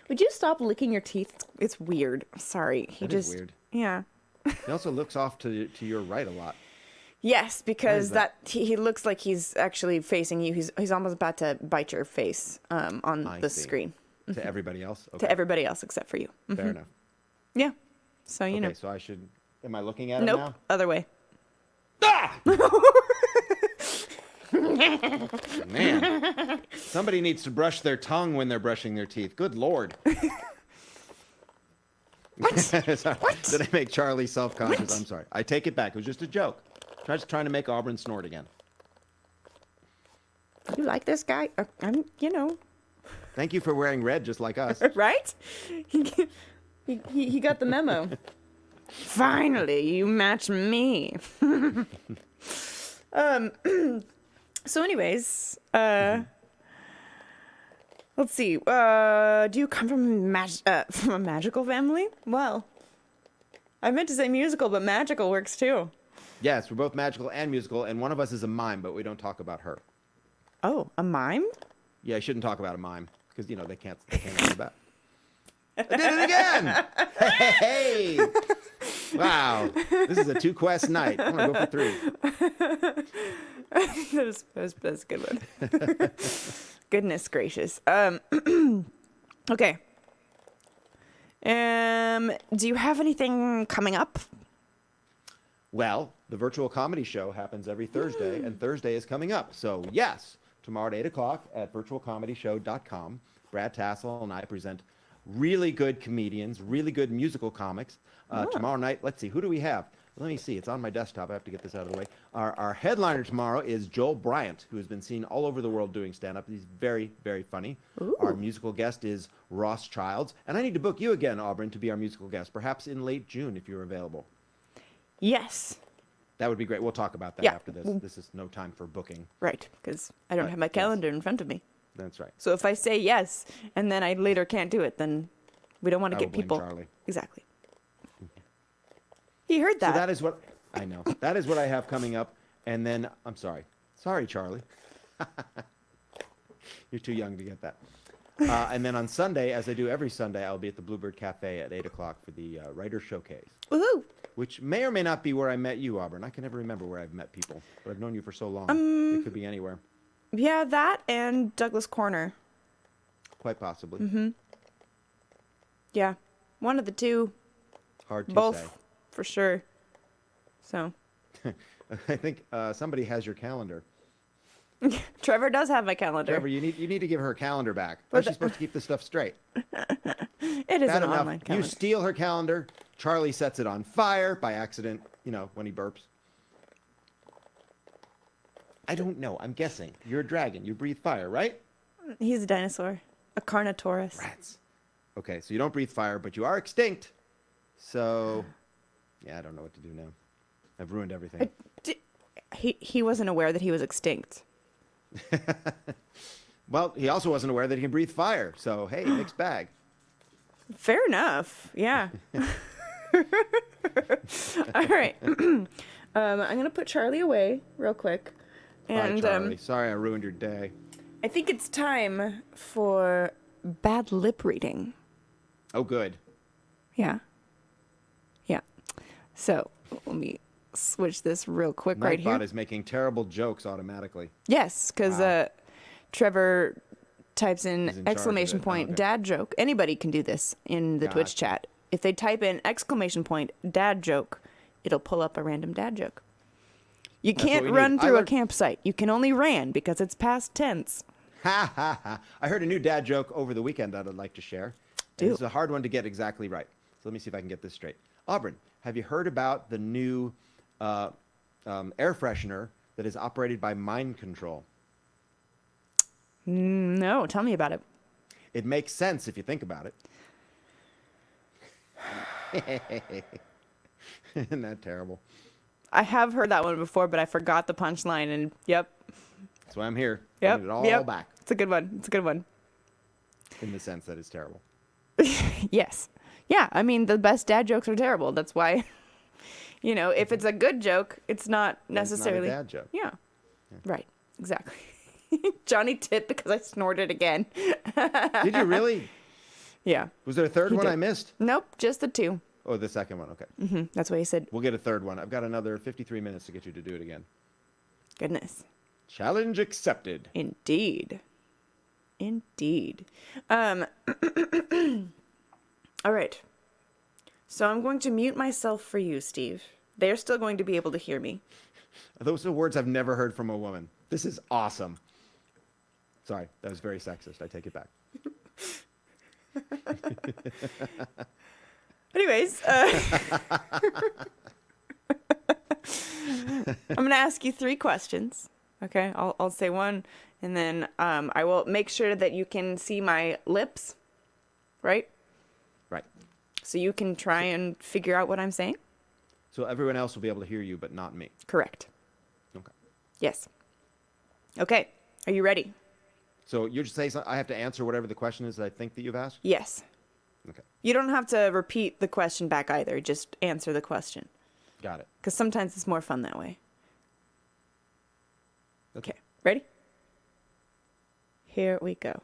Would you stop licking your teeth? It's weird. Sorry. That is weird. Yeah. He also looks off to your right a lot. Yes, because that? he looks like he's actually facing you. He's almost about to bite your face on I the see. screen. To everybody else? Okay. To everybody else except for you. Fair enough. Yeah. So, you Okay, know. so I should... Am I looking at him Nope. now? Other way. Ah! Man. Somebody needs to brush their tongue when they're brushing their teeth. Good Lord. Sorry. Did I make Charlie self-conscious? I'm sorry. I take it back. It was just a joke. Just trying to make Auburn snort again. You like this guy? I'm, Thank you for wearing red just like us. right? He got the memo. Finally, you match me. So anyways, let's see. Do you come from from a magical family? Well, I meant to say musical, but magical works too. Yes, we're both magical and musical, and one of us is a mime, but we don't talk about her. Oh, a mime? Yeah, I shouldn't talk about a mime, because, they can't answer that. I did it again! Hey! Wow, this is a 2-quest night. I'm going to go for 3. That's a good one. Goodness gracious. Okay. Do you have anything coming up? Well, the virtual comedy show happens every Thursday, and Thursday is coming up. So, yes, tomorrow at 8 o'clock at virtualcomedyshow.com, Brad Tassel and I present really good comedians, really good musical comics. Tomorrow night, let's see, who do we have? Let me see. It's on my desktop. I have to get this out of the way. Our headliner tomorrow is Joel Bryant, who has been seen all over the world doing stand-up. He's very, very funny. Ooh. Our musical guest is Ross Childs. And I need to book you again, Auburn, to be our musical guest, perhaps in late June if you're available. Yes. That would be great. We'll talk about that Yeah. after this. This is no time for booking. Right, because I don't have my calendar in front of me. That's right. So if I say yes and then I later can't do it, then we don't want to I get will blame people. Charlie. Exactly. He heard that. So that is what I know. That is what I have coming up. And then I'm sorry. Sorry, Charlie. You're too young to get that. And then on Sunday, as I do every Sunday, I'll be at the Bluebird Cafe at 8 o'clock for the Writer Showcase, Woohoo! which may or may not be where I met you, Auburn. I can never remember where I've met people, but I've known you for so long. It could be anywhere. Yeah, that and Douglas Corner. Quite possibly. Mm-hmm. Yeah, one of the two. Hard to Both, say. for sure. So. I think somebody has your calendar. Trevor does have my calendar. Trevor, you need to give her calendar back. How's she supposed to keep this stuff straight? It is Bad an enough. online You calendar. steal her calendar. Charlie sets it on fire by accident, when he burps. I don't know. I'm guessing. You're a dragon. You breathe fire, right? He's a dinosaur. A Carnotaurus. Rats. Okay, so you don't breathe fire, but you are extinct. So, yeah, I don't know what to do now. I've ruined everything. He wasn't aware that he was extinct. Well, he also wasn't aware that he can breathe fire. So, hey, mixed bag. Fair enough. Yeah. All right. I'm gonna put Charlie away real quick, and Bye, Charlie. Sorry I ruined your day. I think it's time for bad lip reading. Oh, good. Yeah. Yeah. So let me switch this real quick right here. Nightbot is making terrible jokes automatically. Yes, because Wow. Trevor types He's in in charge exclamation of it. point Okay. dad joke. Anybody can do this in the Twitch Gotcha. chat. If they type in exclamation point dad joke, it'll pull up a random dad joke. You what can't we need. run I through a learned- campsite. You can only ran because it's past tense. Ha ha ha. I heard a new dad joke over the weekend that I'd like to share. Do. It's a hard one to get exactly right. So let me see if I can get this straight. Auburn, have you heard about the new air freshener that is operated by mind control? No, tell me about it. It makes sense if you think about it. Isn't that terrible? I have heard that one before, but I forgot the punchline. And yep, That's why I'm here. yep, Bringing it all yep. back It's a good one. It's a good one. in the sense that it's terrible. Yes. Yeah, I mean, the best dad jokes are terrible. That's why, if it's a good joke, it's not Then it's not a necessarily. dad joke. Yeah. Right. Exactly. Johnny tipped because I snorted again. Did you really? Yeah. Was there a third He one did. I missed? Nope, just the two. Oh, the second one. Okay. That's why he said, We'll get a third one. I've got another 53 minutes to get you to do it again. goodness. Challenge accepted. Indeed. Indeed. All right. So I'm going to mute myself for you, Steve. They're still going to be able to hear me. Those are words I've never heard from a woman. This is awesome. Sorry, that was very sexist. I take it back. Anyways, I'm going to ask you 3 questions. Okay, I'll say one, and then I will make sure that you can see my lips, right? Right. So you can try and figure out what I'm saying? So everyone else will be able to hear you, but not me. Correct. Okay. Yes. Okay, are you ready? So you just say something, I have to answer whatever the question is that I think that you've asked? Yes. Okay. You don't have to repeat the question back either. Just answer the question. Got it. Because sometimes it's more fun that way. Okay. Okay, ready? Here we go.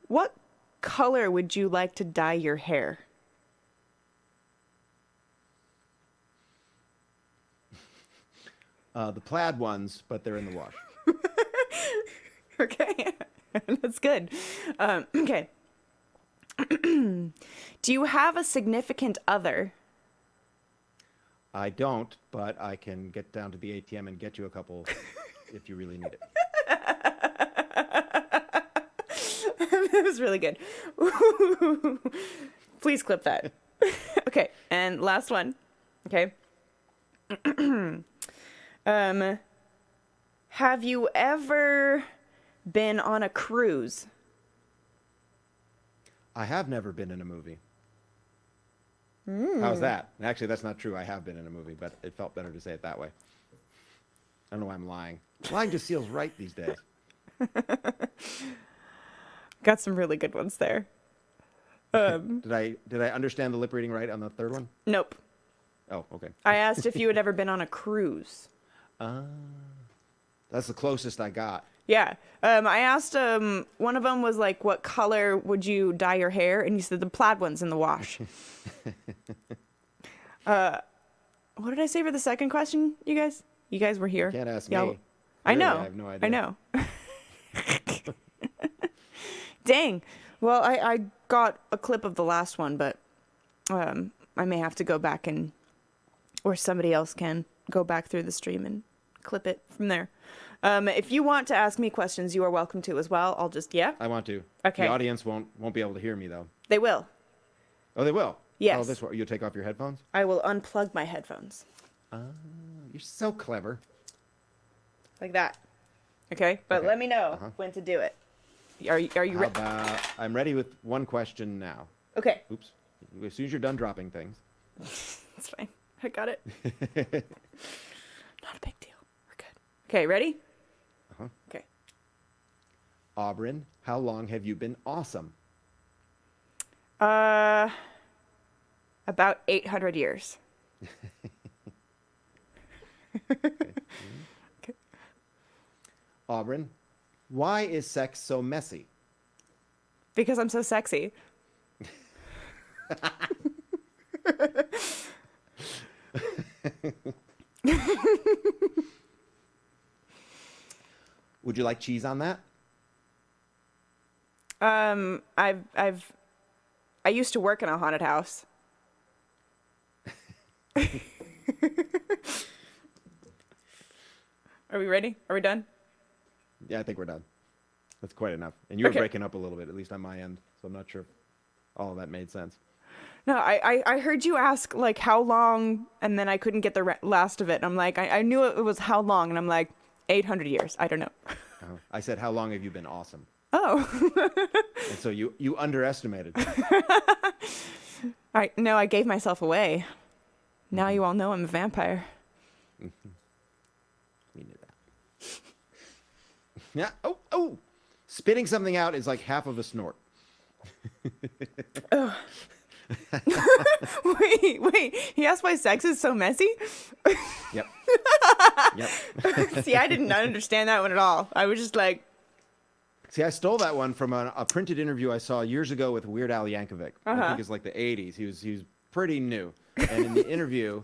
What color would you like to dye your hair? The plaid ones, but they're in the wash. Okay, that's good. Okay. Do you have a significant other? I don't, but I can get down to the ATM and get you a couple if you really need it. That was really good. Please clip that. Okay, and last one. Okay. Have you ever been on a cruise? I have never been in a movie. How's that? Actually, that's not true. I have been in a movie, but it felt better to say it that way. I don't know why I'm lying. Lying just feels right these days. Got some really good ones there. Did I understand the lip reading right on the third one? Nope. Oh, okay. I asked if you had ever been on a cruise. That's the closest I got. Yeah. I asked one of them was like, what color would you dye your hair? And you said the plaid one's in the wash. What did I say for the second question, you guys? You guys were here. Can't ask Y'all- me. I Really, know. I have no idea. I know. Dang. Well, I got a clip of the last one, but I may have to go back and, or somebody else can go back through the stream and clip it from there. If you want to ask me questions, you are welcome to as well. I'll just, yeah, I want to. Okay. The audience won't be able to hear me though. they will. Oh, they will. Yes. Oh, this one. You'll take off your headphones. I will unplug my headphones You're so clever. like that. Okay, but Okay. let me know when to do it. Are you How ready? about I'm ready with one question now. Okay. Oops. As soon as you're done dropping things. It's fine. I got it. Not a big deal. We're good. Okay, ready? Uh-huh. Okay. Aubryn, how long have you been awesome? About 800 years. Okay. Aubryn, why is sex so messy? Because I'm so sexy. Would you like cheese on that? I used to work in a haunted house. Are we ready? Are we done? Yeah, I think we're done. That's quite enough. And you were Okay. breaking up a little bit, at least on my end. So I'm not sure if all of that made sense. No, I heard you ask like how long, and then I couldn't get the last of it. And I'm like, I knew it was how long, and I'm like, 800 years. I don't know. I said, how long have you been awesome? Oh. And so you underestimated. All right, no, I gave myself away. Now you all know I'm a vampire. We knew that. Yeah. Oh. Spitting something out is like half of a snort. Wait. He asked why sex is so messy? Yep. Yep. See, I did not understand that one at all. I was just like, See, I stole that one from a printed interview I saw years ago with Weird Al Yankovic. I Uh-huh. think it's like the 80s. He was pretty new. And in the interview,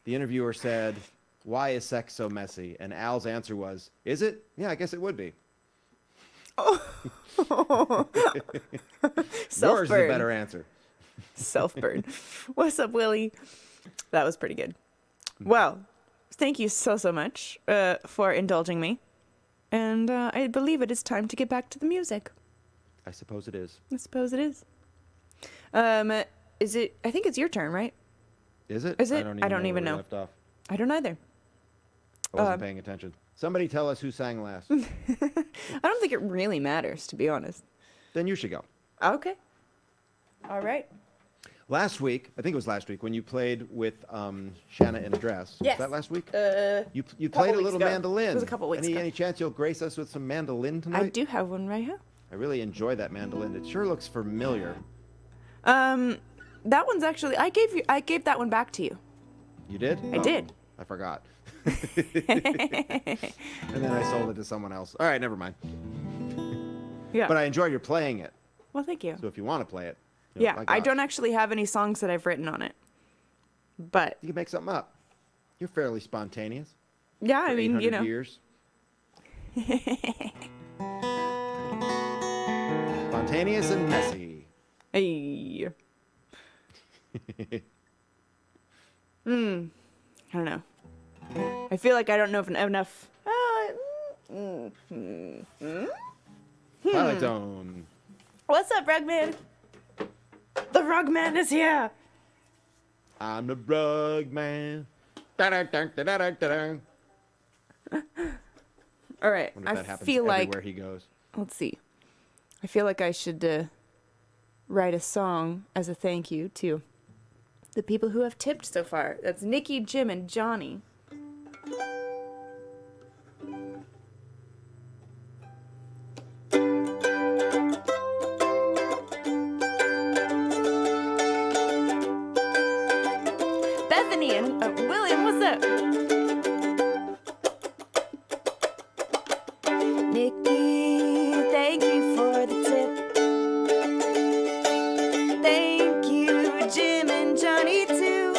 the interviewer said, "Why is sex so messy?" And Al's answer was, "Is it? Yeah, I guess it would be." Yours is the self-burn. better answer. Self-burn. What's up, Willie? That was pretty good. Well, thank you so much for indulging me. And I believe it is time to get back to the music. I suppose it is. I suppose it is. Is it? I think it's your turn, right? Is it? Is it? I don't even where we know. Left off. I don't either. I wasn't paying attention. Somebody tell us who sang last. I don't think it really matters, to be honest. Then you should go. Okay. All right. Last week, I think it was last week, when you played with Shanna in a dress. Yes. Was that last week? couple You played a weeks little ago. mandolin. It was a couple weeks ago. Any chance you'll grace us with some mandolin tonight? I do have one right here. I really enjoy that mandolin. It sure looks familiar. That one's actually I gave that one back to you. You did? I did. I forgot. And then I sold it to someone else. All right, never mind. Yeah. But I enjoy your playing it. Well, thank you. So if you want to play it. Yeah, my I gosh, don't actually have any songs that I've written on it. But You can make something up. You're fairly spontaneous. yeah, For I mean, 800 years. Spontaneous and messy. Hey. I don't know. I feel like I don't know enough. Twilight Zone. What's up, Rugman? The Rugman is here. I'm the rug man. Da-da-dun-da-da-dun-da-dun. All right. Wonder if that I happens feel like everywhere he goes. let's see. I feel like I should write a song as a thank you to the people who have tipped so far. That's Nikki, Jim, and Johnny. Bethany and William, what's up? Nikki, thank you for the tip. Thank you, Jim and Johnny, too.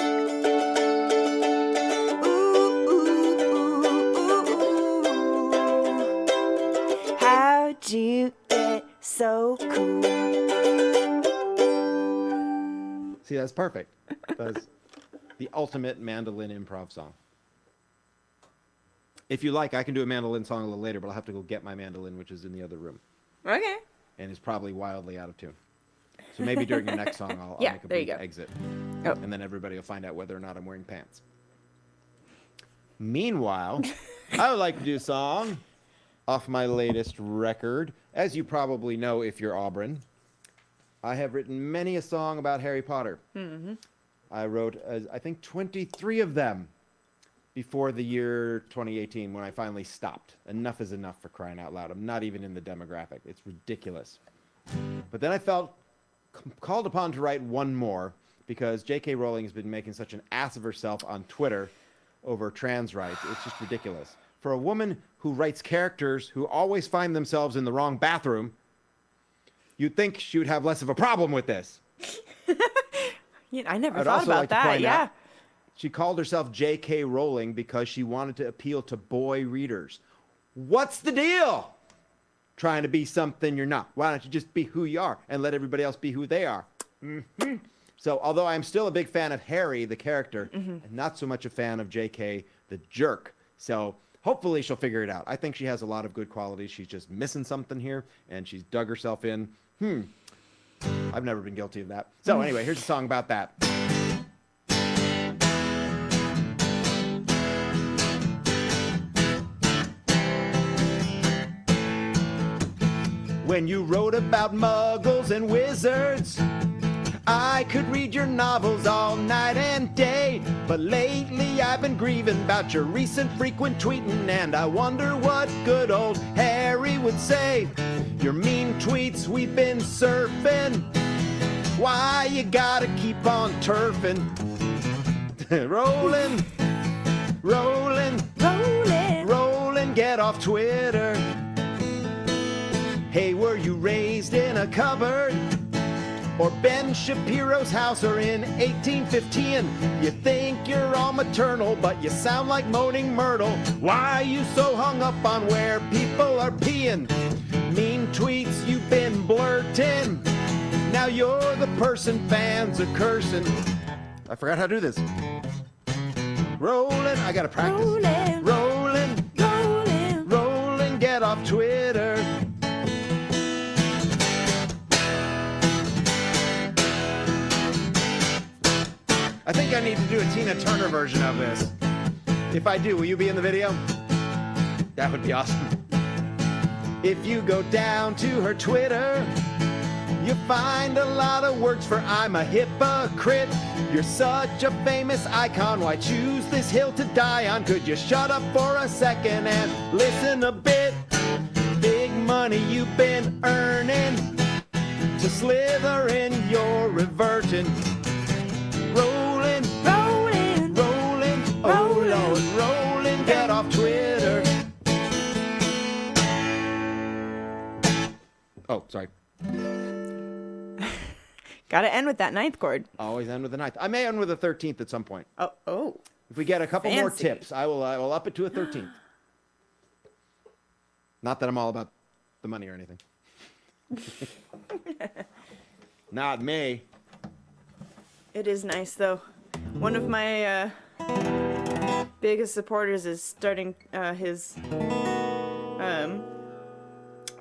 Ooh, ooh, ooh, ooh. How'd you get so cool? See, that's perfect. That's the ultimate mandolin improv song. If you like, I can do a mandolin song a little later, but I'll have to go get my mandolin, which is in the other room, Okay. and is probably wildly out of tune. So maybe during your next song, I'll Yeah, make a there you brief go. exit, Oh. and then everybody will find out whether or not I'm wearing pants. Meanwhile, I would like to do a song off my latest record. As you probably know if you're Aubryn, I have written many a song about Harry Potter. I wrote, I think, 23 of them before the year 2018 when I finally stopped. Enough is enough, for crying out loud. I'm not even in the demographic. It's ridiculous. But then I felt called upon to write one more because J.K. Rowling has been making such an ass of herself on Twitter over trans rights. It's just ridiculous. For a woman who writes characters who always find themselves in the wrong bathroom, you'd think she would have less of a problem with this. Yeah, I never I'd thought also about like to that. point Yeah. out, she called herself J.K. Rowling because she wanted to appeal to boy readers. What's the deal? Trying to be something you're not. Why don't you just be who you are and let everybody else be who they are? Mm-hmm. So, although I'm still a big fan of Harry, the character, and not so much a fan of J.K., the jerk. So, hopefully she'll figure it out. I think she has a lot of good qualities. She's just missing something here, and she's dug herself in. I've never been guilty of that. So anyway, here's a song about that. When you wrote about muggles and wizards, I could read your novels all night and day. But lately I've been grieving about your recent frequent tweeting, and I wonder what good old Harry would say. Your mean tweets we've been surfing, why you gotta keep on turfing? Rolling, rolling, Rolling. rolling, get off Twitter. Hey, were you raised in a cupboard? Or Ben Shapiro's house, or in 1815? You think you're all maternal, but you sound like Moaning Myrtle. Why you so hung up on where people are peeing? Mean tweets you've been blurting. Now you're the person fans are cursing. I forgot how to do this. Rolling, I gotta practice. Rolling. Rolling, Rolling. rolling, get off Twitter. I think I need to do a Tina Turner version of this. If I do, will you be in the video? That would be awesome. If you go down to her Twitter, you find a lot of words for I'm a hypocrite. You're such a famous icon, why choose this hill to die on? Could you shut up for a second and listen a bit? Big money you've been earning, to Slytherin you're reverting. Rolling, Rolling. rolling, oh Rolling. Lord, rolling, get off Twitter. Oh, sorry. Gotta end with that ninth chord. Always end with the ninth. I may end with a 13th at some point. Oh. If we get a couple more Fancy. tips, I will up it to a 13th. Not that I'm all about the money or anything. Not me. It is nice though. One of my biggest supporters is starting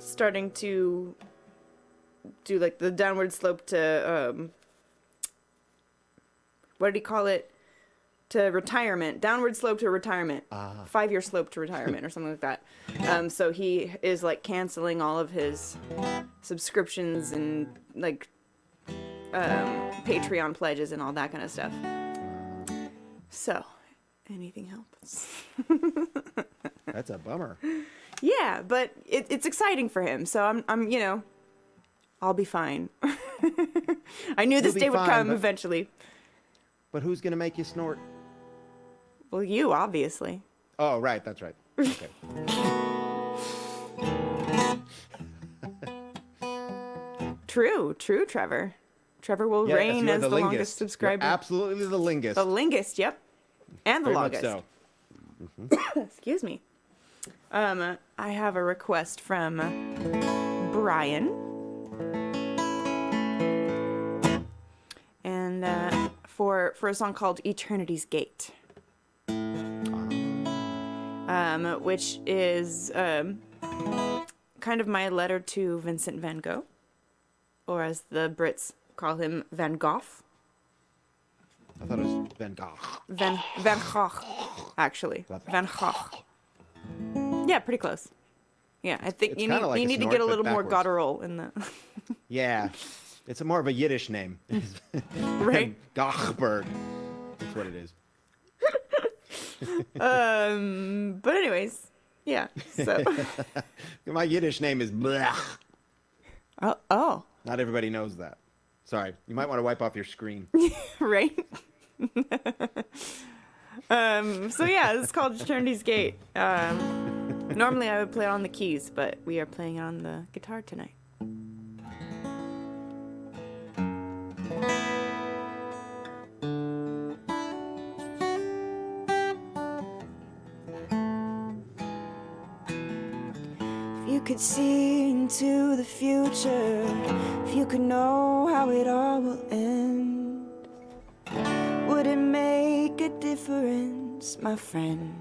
starting to do like the downward slope to what did he call it? To retirement. Downward slope to retirement. 5-year slope to retirement or something like that. So he is like canceling all of his subscriptions and like Patreon pledges and all that kind of stuff. So, anything helps. That's a bummer. Yeah, but it's exciting for him. So I'm I'll be fine. I knew this be day would fine, come but- eventually. But who's going to make you snort? Well, you obviously. Oh, right. That's right. Okay. True, Trevor. Trevor will Yes, reign you're as the linguist. longest subscriber. You're absolutely the linguist. The longest, yep. And the Very much longest. so. Excuse me. I have a request from Brian. And for a song called Eternity's Gate. Which is kind of my letter to Vincent van Gogh. Or as the Brits call him, Van Gogh. I thought it was Van Gogh. Van Gogh, actually. Van Gogh. Yeah, pretty close. Yeah, I think It's you kinda need like you a need to snort, get a but little more backwards. guttural in the. Yeah. It's more of a Yiddish name. Right. Gochberg. That's what it is. But anyways, yeah. So. My Yiddish name is Blech. Oh. Not everybody knows that. Sorry. You might want to wipe off your screen. Right. So yeah, it's called Eternity's Gate. Normally I would play it on the keys, but we are playing it on the guitar tonight. If you could see into the future, if you could know how it all will end, would it make a difference, my friend?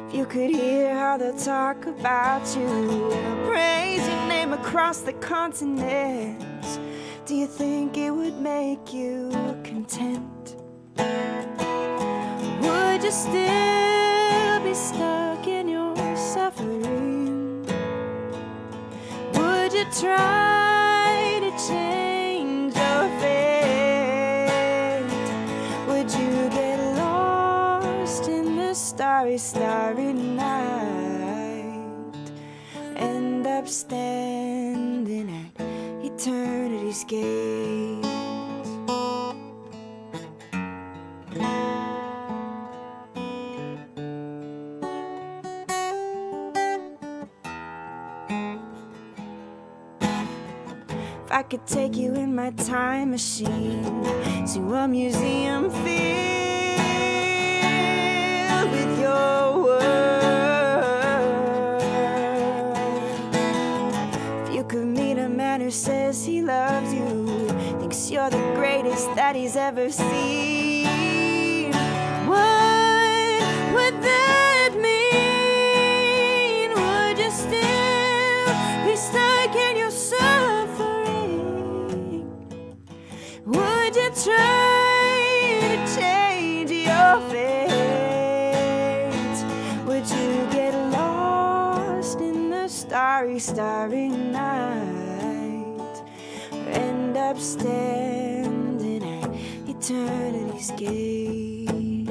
If you could hear how they'll talk about you, praise your name across the continents, do you think it would make you content? Would you still be stuck in your suffering? Would you try to change your fate? Would you get lost in the starry, starry night? End up standing at eternity's gate. If I could take you in my time machine to a museum filled with your words, if you could meet a man who says he loves you, thinks you're the greatest that he's ever seen, what would that mean? Would you still be stuck in your suffering? Would you try to change your fate? Would you get lost in the starry, starry night? Or end up standing at eternity's gate?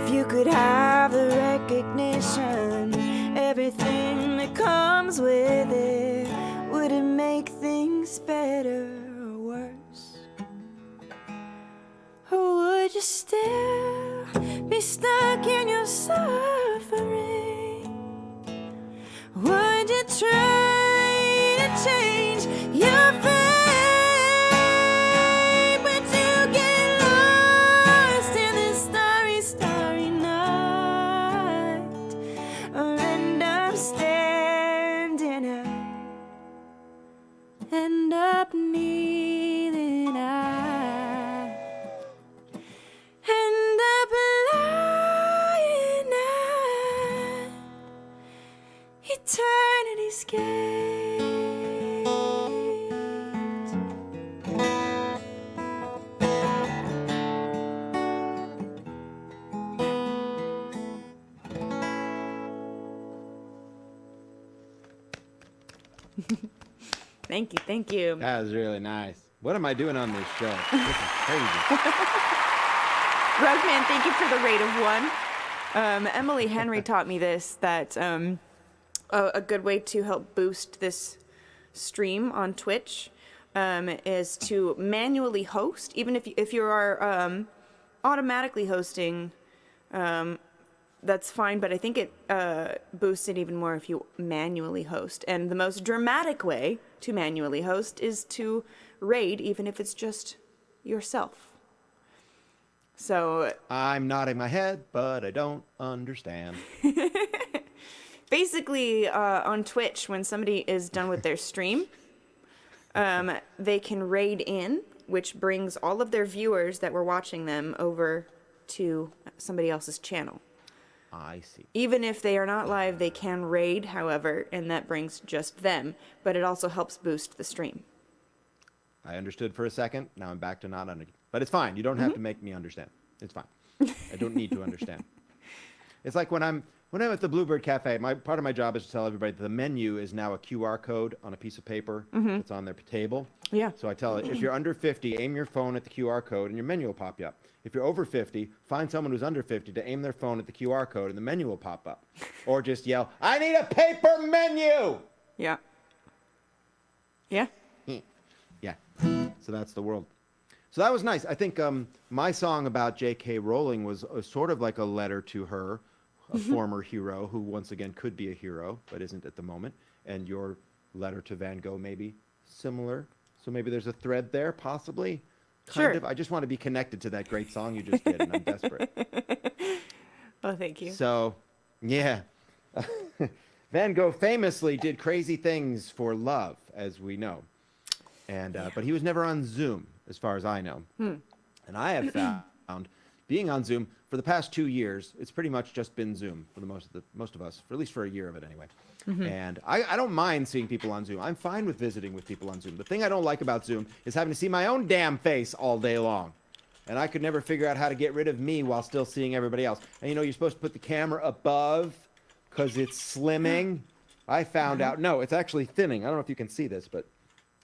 If you could have the recognition, everything that comes with it, would it make things better or worse? Or would you still be stuck in your suffering? Would you try to change your fate? Would you get lost in this starry, starry night? Or end up standing up? End up kneeling out, end up lying at eternity's gate. Thank you. That was really nice. What am I doing on this show? This is crazy. Rugman, thank you for the rate of 1. Emily Henry taught me this, that a good way to help boost this stream on Twitch is to manually host. Even if you are automatically hosting, that's fine, but I think it boosts it even more if you manually host. And the most dramatic way to manually host is to raid, even if it's just yourself. So I'm nodding my head, but I don't understand. basically, on Twitch, when somebody is done with their stream, they can raid in, which brings all of their viewers that were watching them over to somebody else's channel. I see. Even if they are not live, they can raid, however, and that brings just them, but it also helps boost the stream. I understood for a second. Now I'm back to not under. But it's fine. You don't have to make me understand. It's fine. I don't need to understand. It's like when I'm When I'm at the Bluebird Cafe, part of my job is to tell everybody that the menu is now a QR code on a piece of paper that's on their table. Yeah. So I tell it, if you're under 50, aim your phone at the QR code and your menu will pop you up. If you're over 50, find someone who's under 50 to aim their phone at the QR code and the menu will pop up. Or just yell, I need a paper menu! Yeah. Yeah. Yeah. So that's the world. So that was nice. I think my song about J.K. Rowling was sort of like a letter to her, a former hero who once again could be a hero, but isn't at the moment. And your letter to Van Gogh maybe similar. So maybe there's a thread there, possibly. Kind of. I just want to be connected to that great song you just did, and I'm desperate. Oh, thank you. So, yeah. Van Gogh famously did crazy things for love, as we know. And but he was never on Zoom, as far as I know. And I have found being on Zoom for the past 2 years, it's pretty much just been Zoom for the most of us, for at least for a year of it anyway. And I don't mind seeing people on Zoom. I'm fine with visiting with people on Zoom. The thing I don't like about Zoom is having to see my own damn face all day long. And I could never figure out how to get rid of me while still seeing everybody else. And you know, you're supposed to put the camera above because it's slimming. I found out, no, it's actually thinning. I don't know if you can see this, but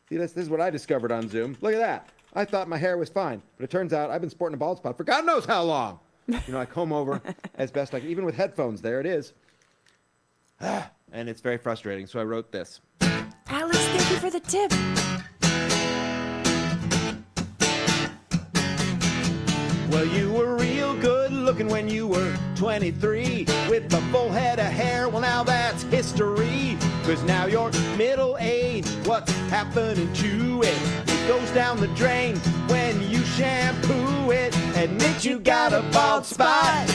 see this? This is what I discovered on Zoom. Look at that. I thought my hair was fine, but it turns out I've been sporting a bald spot for God knows how long. You know, I comb over as best I can, even with headphones. There it is. And it's very frustrating, so I wrote this. Alice, thank you for the tip. Well, you were real good looking when you were 23 with a full head of hair. Well, now that's history, 'cause now you're middle age. What's happening to it? It goes down the drain when you shampoo it. Admit you got a bald spot.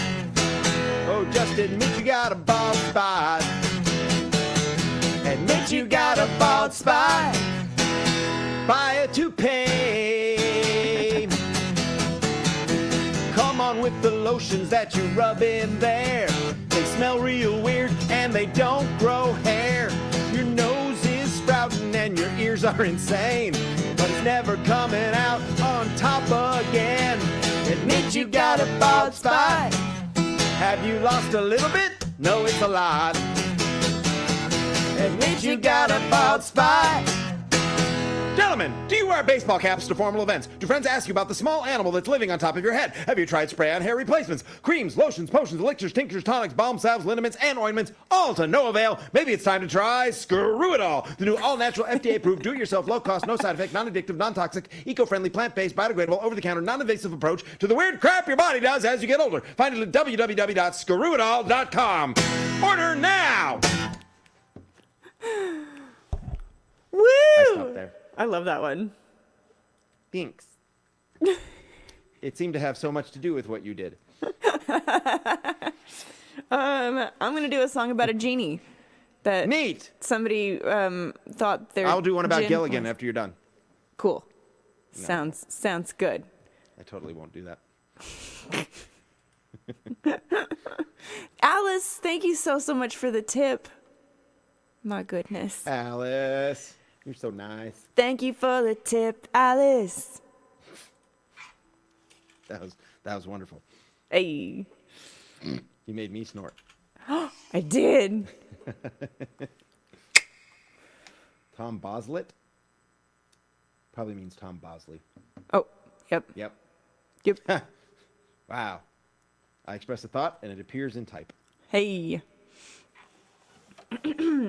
Oh, just admit you got a bald spot. Admit you got a bald spot. Buy a toupee. Come on with the lotions that you rub in there. They smell real weird and they don't grow hair. Your nose is sprouting and your ears are insane, but it's never coming out on top again. Admit you got a bald spot. Have you lost a little bit? No, it's a lot. Admit you got a bald spot. Gentlemen, do you wear baseball caps to formal events? Do friends ask you about the small animal that's living on top of your head? Have you tried spray-on hair replacements? Creams, lotions, potions, elixirs, tinctures, tonics, balm salves, liniments, and ointments, all to no avail. Maybe it's time to try Screw It All, the new all-natural, FDA-approved, do-it-yourself, low-cost, no-side-effect, non-addictive, non-toxic, eco-friendly, plant-based, biodegradable, over-the-counter, non-invasive approach to the weird crap your body does as you get older. Find it at www.screwitall.com. Order now! Woo! I stopped there. I love that one. Thanks. It seemed to have so much to do with what you did. I'm gonna do a song about a genie. That Neat. somebody thought their. I'll do one about gin Gilligan was- after you're done. Cool. No. Sounds good. I totally won't do that. Alice, thank you so much for the tip. My goodness. Alice, you're so nice. Thank you for the tip, Alice. That was wonderful. Hey. You made me snort. I did. Tom Boslett? Probably means Tom Bosley. Oh, yep. Yep. Yep. Wow. I express a thought and it appears in type. Hey.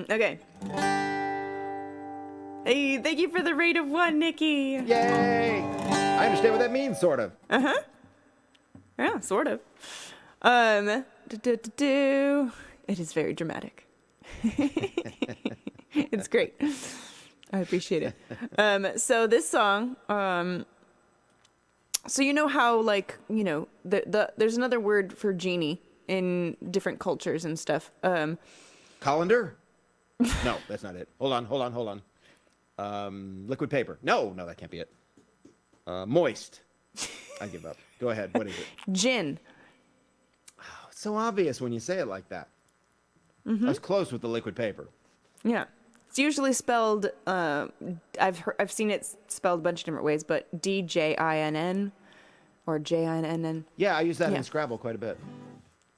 Okay. Hey, thank you for the rate of 1, Nikki. Yay! I understand what that means, sort of. Yeah, sort of. It is very dramatic. It's great. I appreciate it. So this song, so you know how, like, you know, there's another word for genie in different cultures and stuff. Colander? No, that's not it. Hold on. Liquid paper. No, that can't be it. Moist. I give up. Go ahead. What is it? Gin. Oh, it's so obvious when you say it like that. I was close with the liquid paper. Yeah. It's usually spelled, I've seen it spelled a bunch of different ways, but D-J-I-N-N or J-I-N-N. Yeah, I use that Yeah. in Scrabble quite a bit.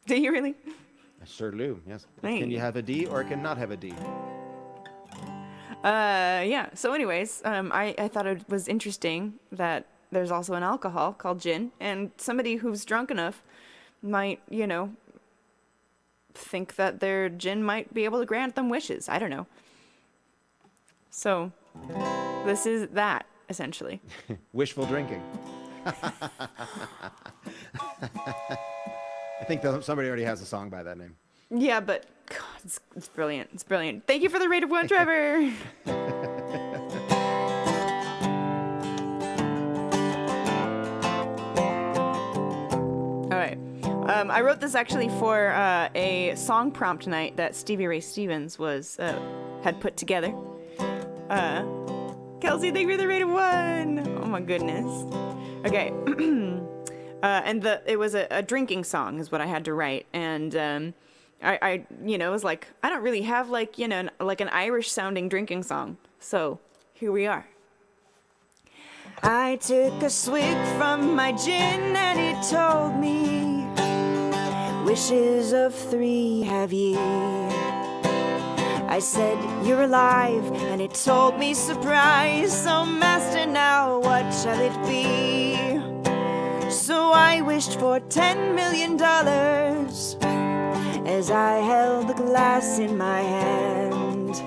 Do you really? I sure do, yes. Hey. Can you have a D or it can not have a D? Yeah. So anyways, I thought it was interesting that there's also an alcohol called gin, and somebody who's drunk enough might, think that their gin might be able to grant them wishes. I don't know. So this is that, essentially. Wishful drinking. I think somebody already has a song by that name. Yeah, but God, it's brilliant. It's brilliant. Thank you for the rate of one, Trevor. All right. I wrote this actually for a song prompt night that Stevie Ray Stevens had put together. Kelsey, thank you for the rate of one. Oh my goodness. Okay. And it was a drinking song is what I had to write, and I was like, I don't really have like an Irish sounding drinking song, so here we are. I took a swig from my gin and it told me, wishes of 3 have ye. I said, you're alive, and it told me, surprise. So master, now what shall it be? So I wished for $10 million as I held the glass in my hand.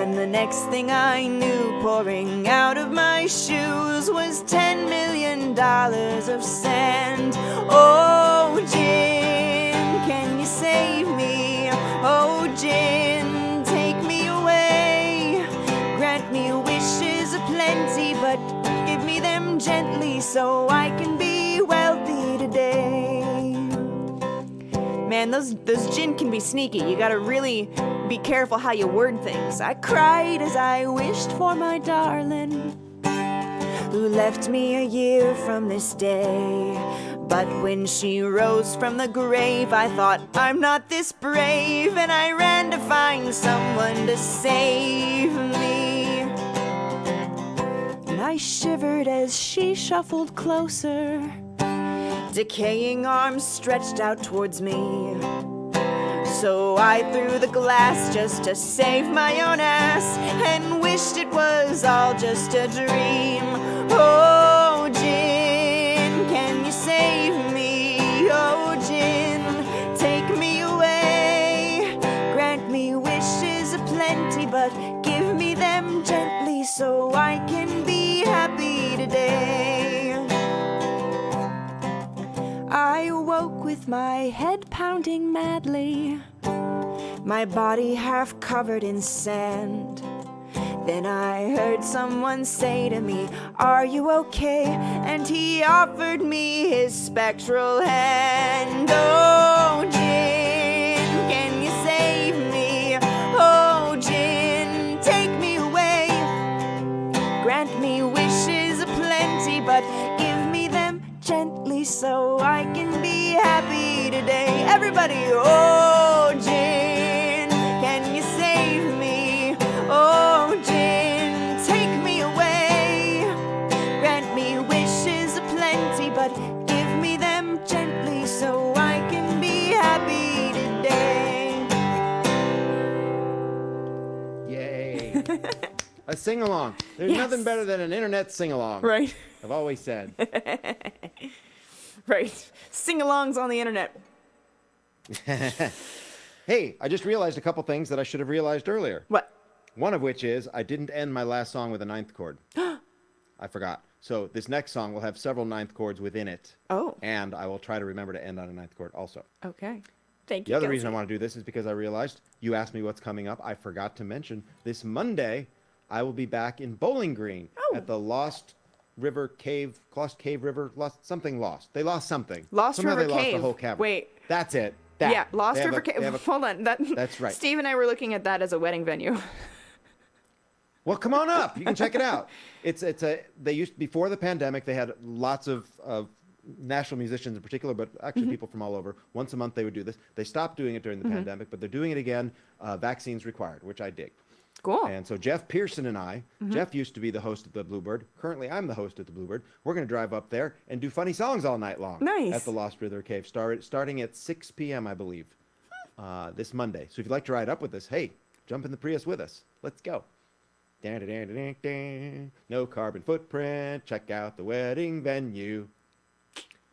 And the next thing I knew, pouring out of my shoes was $10 million of sand. Oh, gin, can you save me? Oh, gin, take me away. Grant me wishes aplenty, but give me them gently so I can be wealthy today. Man, those gin can be sneaky. You gotta really be careful how you word things. I cried as I wished for my darling, who left me a year from this day. But when she rose from the grave, I thought, I'm not this brave, and I ran to find someone to save me. And I shivered as she shuffled closer, decaying arms stretched out towards me. So I threw the glass just to save my own ass, and wished it was all just a dream. Oh, gin, can you save me? Oh, gin, take me away. Grant me wishes aplenty, but give me them gently so I can be happy today. I woke with my head pounding madly, my body half covered in sand. Then I heard someone say to me, are you okay? And he offered me his spectral hand. Oh, gin, can you save me? Oh, gin, take me away. Grant me wishes aplenty, but give me them gently so I can be happy today. Everybody, oh, gin, can you save me? Oh, gin, take me away. Grant me wishes aplenty, but give me them gently so I can be happy today. Yay. A sing-along. There's Yes. nothing better than an internet sing-along. Right. I've always said. Right. Sing-alongs on the internet. Hey, I just realized a couple things that I should have realized earlier. What? One of which is I didn't end my last song with a 9th chord. I forgot. So this next song will have several 9th chords within it. Oh. And I will try to remember to end on a 9th chord also. Okay. Thank The you, other reason I Kelsey. want to do this is because I realized you asked me what's coming up. I forgot to mention this Monday I will be back in Bowling Green at the Lost River Cave, Lost Cave River, Lost something lost. They lost something. Lost Somehow River they lost Cave. the whole cavern. Wait. That's it. That. Yeah, Lost They have River a- they Cave. have a- Hold on. That's right. Steve and I were looking at that as a wedding venue. Well, come on up. You can check it out. They used before the pandemic. They had lots of national musicians in particular, but actually people from all over. Once a month they would do this. They stopped doing it during the pandemic, but they're doing it again. Vaccines required, which I dig. Cool. And so Jeff Pearson and I, Jeff used to be the host of the Bluebird. Currently, I'm the host at the Bluebird. We're going to drive up there and do funny songs all night long. Nice. At the Lost River Cave, starting at 6 p.m., I believe. this Monday. So if you'd like to ride up with us, hey, jump in the Prius with us. Let's go. No carbon footprint. Check out the wedding venue.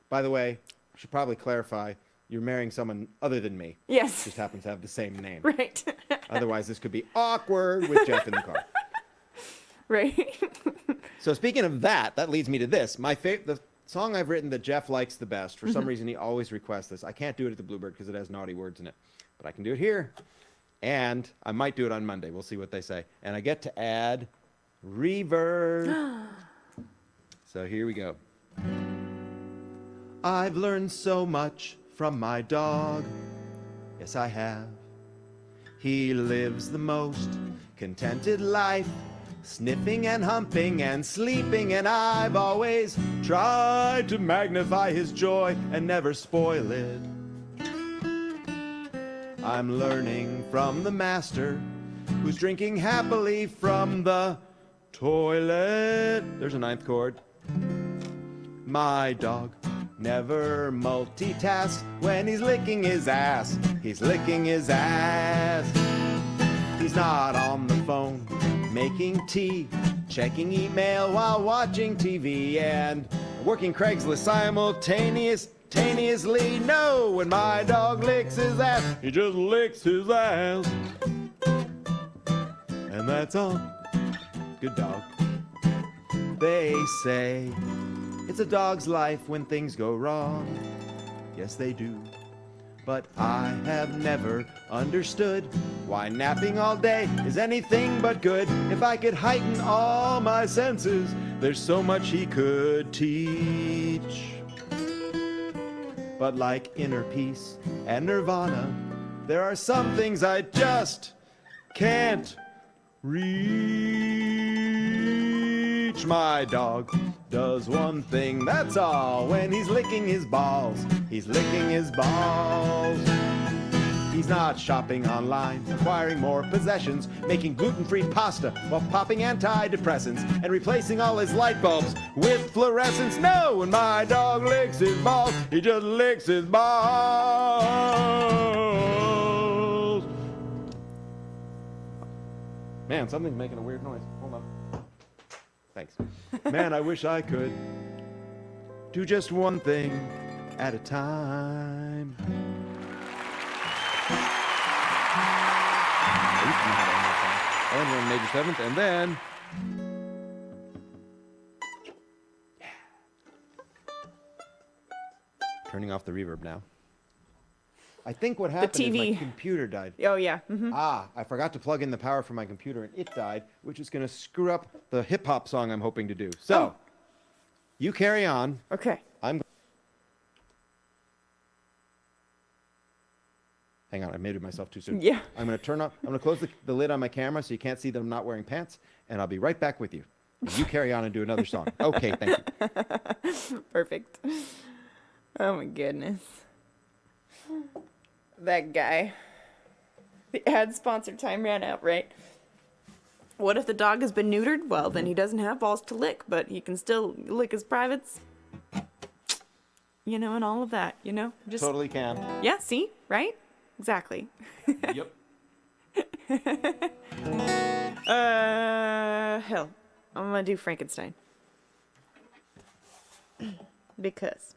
By the way, I should probably clarify, you're marrying someone other than me. Yes. Just happens to have the same name. Right. Otherwise, this could be awkward with Jeff in the car. Right. So speaking of that, that leads me to this. The song I've written that Jeff likes the best. For some reason, he always requests this. I can't do it at the Bluebird because it has naughty words in it. But I can do it here. And I might do it on Monday. We'll see what they say. And I get to add reverb. So here we go. I've learned so much from my dog. Yes, I have. He lives the most contented life, sniffing and humping and sleeping, and I've always tried to magnify his joy and never spoil it. I'm learning from the master who's drinking happily from the toilet. There's a ninth chord. My dog never multitasks when he's licking his ass. He's licking his ass. He's not on the phone making tea, checking email while watching TV, and working Craigslist simultaneously. No, when my dog licks his ass, he just licks his ass. And that's all. Good dog. They say it's a dog's life when things go wrong. Yes, they do. But I have never understood why napping all day is anything but good. If I could heighten all my senses, there's so much he could teach. But like inner peace and nirvana, there are some things I just can't reach. My dog does one thing, that's all. When he's licking his balls, he's licking his balls. He's not shopping online, acquiring more possessions, making gluten-free pasta while popping antidepressants and replacing all his light bulbs with fluorescents. No, when my dog licks his balls, he just licks his balls. Man, something's making a weird noise. Hold on. Thanks. Man, I wish I could do just one thing at a time. And we're on major seventh, and then turning off the reverb now. I think what happened is my computer died. Oh, yeah. I forgot to plug in the power for my computer, and it died, which is going to screw up the hip-hop song I'm hoping to do. So, you carry on. Okay. Hang on, I muted myself too soon. Yeah. I'm going to close the lid on my camera so you can't see that I'm not wearing pants, and I'll be right back with you. You carry on and do another song. Okay, thank you. Perfect. Oh my goodness. That guy. The ad sponsor time ran out, right? What if the dog has been neutered? Well, then he doesn't have balls to lick, but he can still lick his privates. You know, and all of that, you know? Just Totally can. Yeah, see? Right? Exactly. Yep. Hell. I'm gonna do Frankenstein. Because.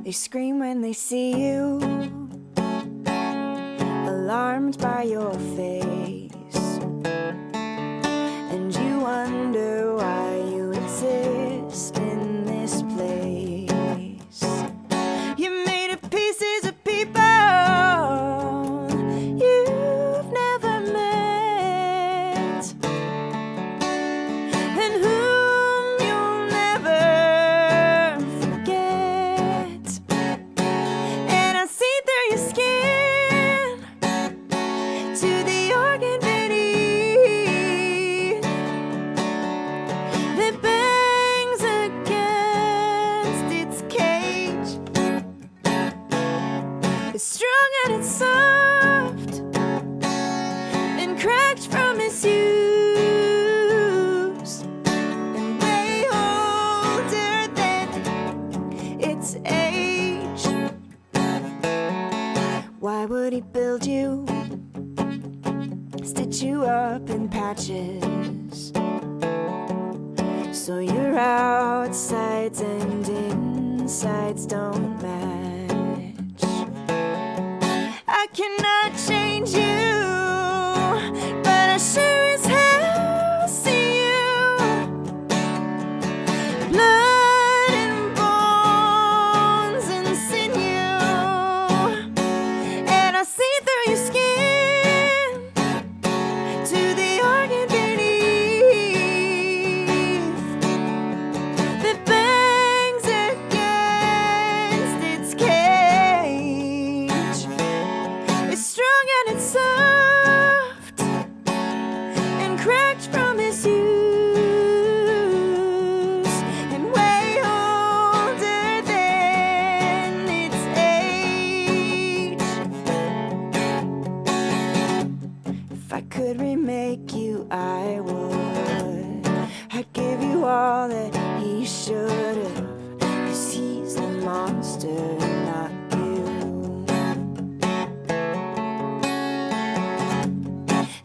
They scream when they see you, alarmed by your face, and you wonder why you exist in this place. You made of pieces of people you've never met, and whom you'll never forget. And I see through your skin to the up in patches. So your outsides and insides don't match. I cannot change you, but I sure as hell see you. Blood and bones and sinew, and I see through your skin to the organ beneath that bangs against its cage. It's strong and it's soft and cracked from its use, and way older than its age. If I could remake you, I would. I'd give you all that he should have, 'cause he's the monster, not you.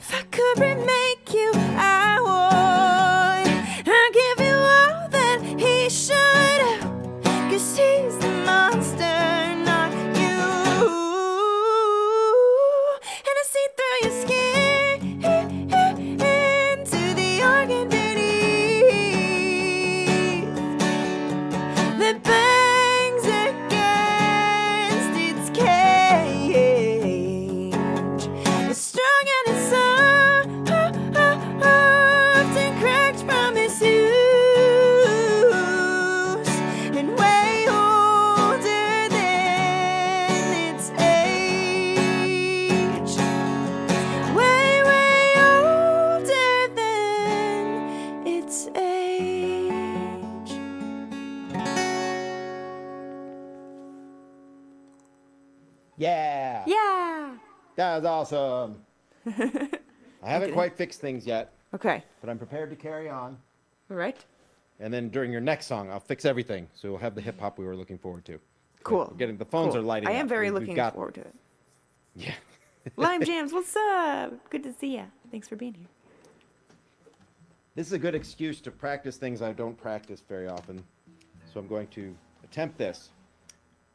If I could remake you, I would. I'd give you all that he should have, 'cause he's the monster, not you. And I see through your skin to the organ beneath that bangs against its cage. It's strong and it's soft and cracked from its use, and way older than its age. Way, way older than its age. Yeah. Yeah. That was awesome. I haven't quite fixed things yet, Okay. but I'm prepared to carry on. All right. And then during your next song, I'll fix everything. So we'll have the hip hop we were looking forward to. Cool. We're getting the phones Cool. are lighting I up. am very We've looking got- forward to it. Yeah. Lime Jams, what's up? Good to see ya. Thanks for being here. This is a good excuse to practice things I don't practice very often. So I'm going to attempt this.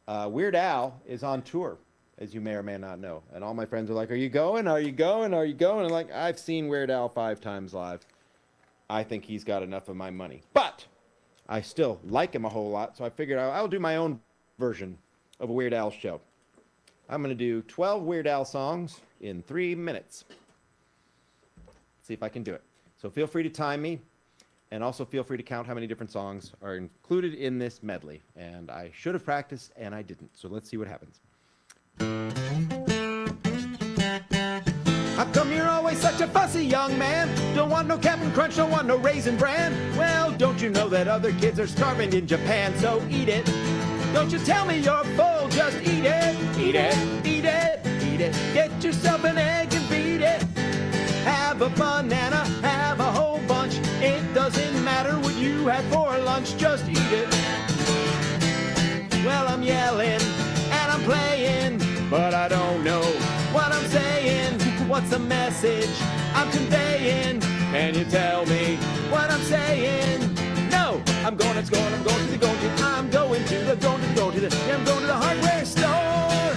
Weird Al is on tour, as you may or may not know. And all my friends are like, are you going? Are you going? Are you going? And I'm like, I've seen Weird Al 5 times live. I think he's got enough of my money. But I still like him a whole lot, so I figured I'll do my own version of a Weird Al show. I'm going to do 12 Weird Al songs in 3 minutes. See if I can do it. So feel free to time me, and also feel free to count how many different songs are included in this medley. And I should have practiced, and I didn't. So let's see what happens. How come you're always such a fussy young man? Don't want no Captain Crunch, don't want no Raisin Bran. Well, don't you know that other kids are starving in Japan, so eat it. Don't you tell me you're full, just eat it. Eat it, eat it, eat it. Get yourself an egg and beat it. Have a banana, have a whole bunch. It doesn't matter what you had for lunch, just eat it. Well, I'm yelling and I'm playing, but I don't know what I'm saying. What's the message I'm conveying? Can you tell me what I'm saying? No, I'm going to the hardware store.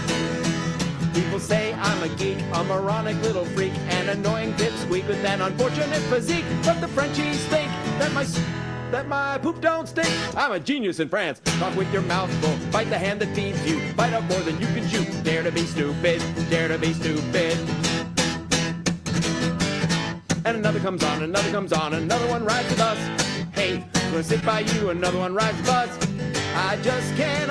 People say I'm a geek, a moronic little freak, an annoying pipsqueak with an unfortunate physique. But the Frenchies think that my poop don't stink. I'm a genius in France. Talk with your mouth full. Bite the hand that feeds you. Bite up more than you can chew. Dare to be stupid. Dare to be stupid. And another comes on, another one rides the bus. Hey, gonna sit by you, another one rides the bus. I just can't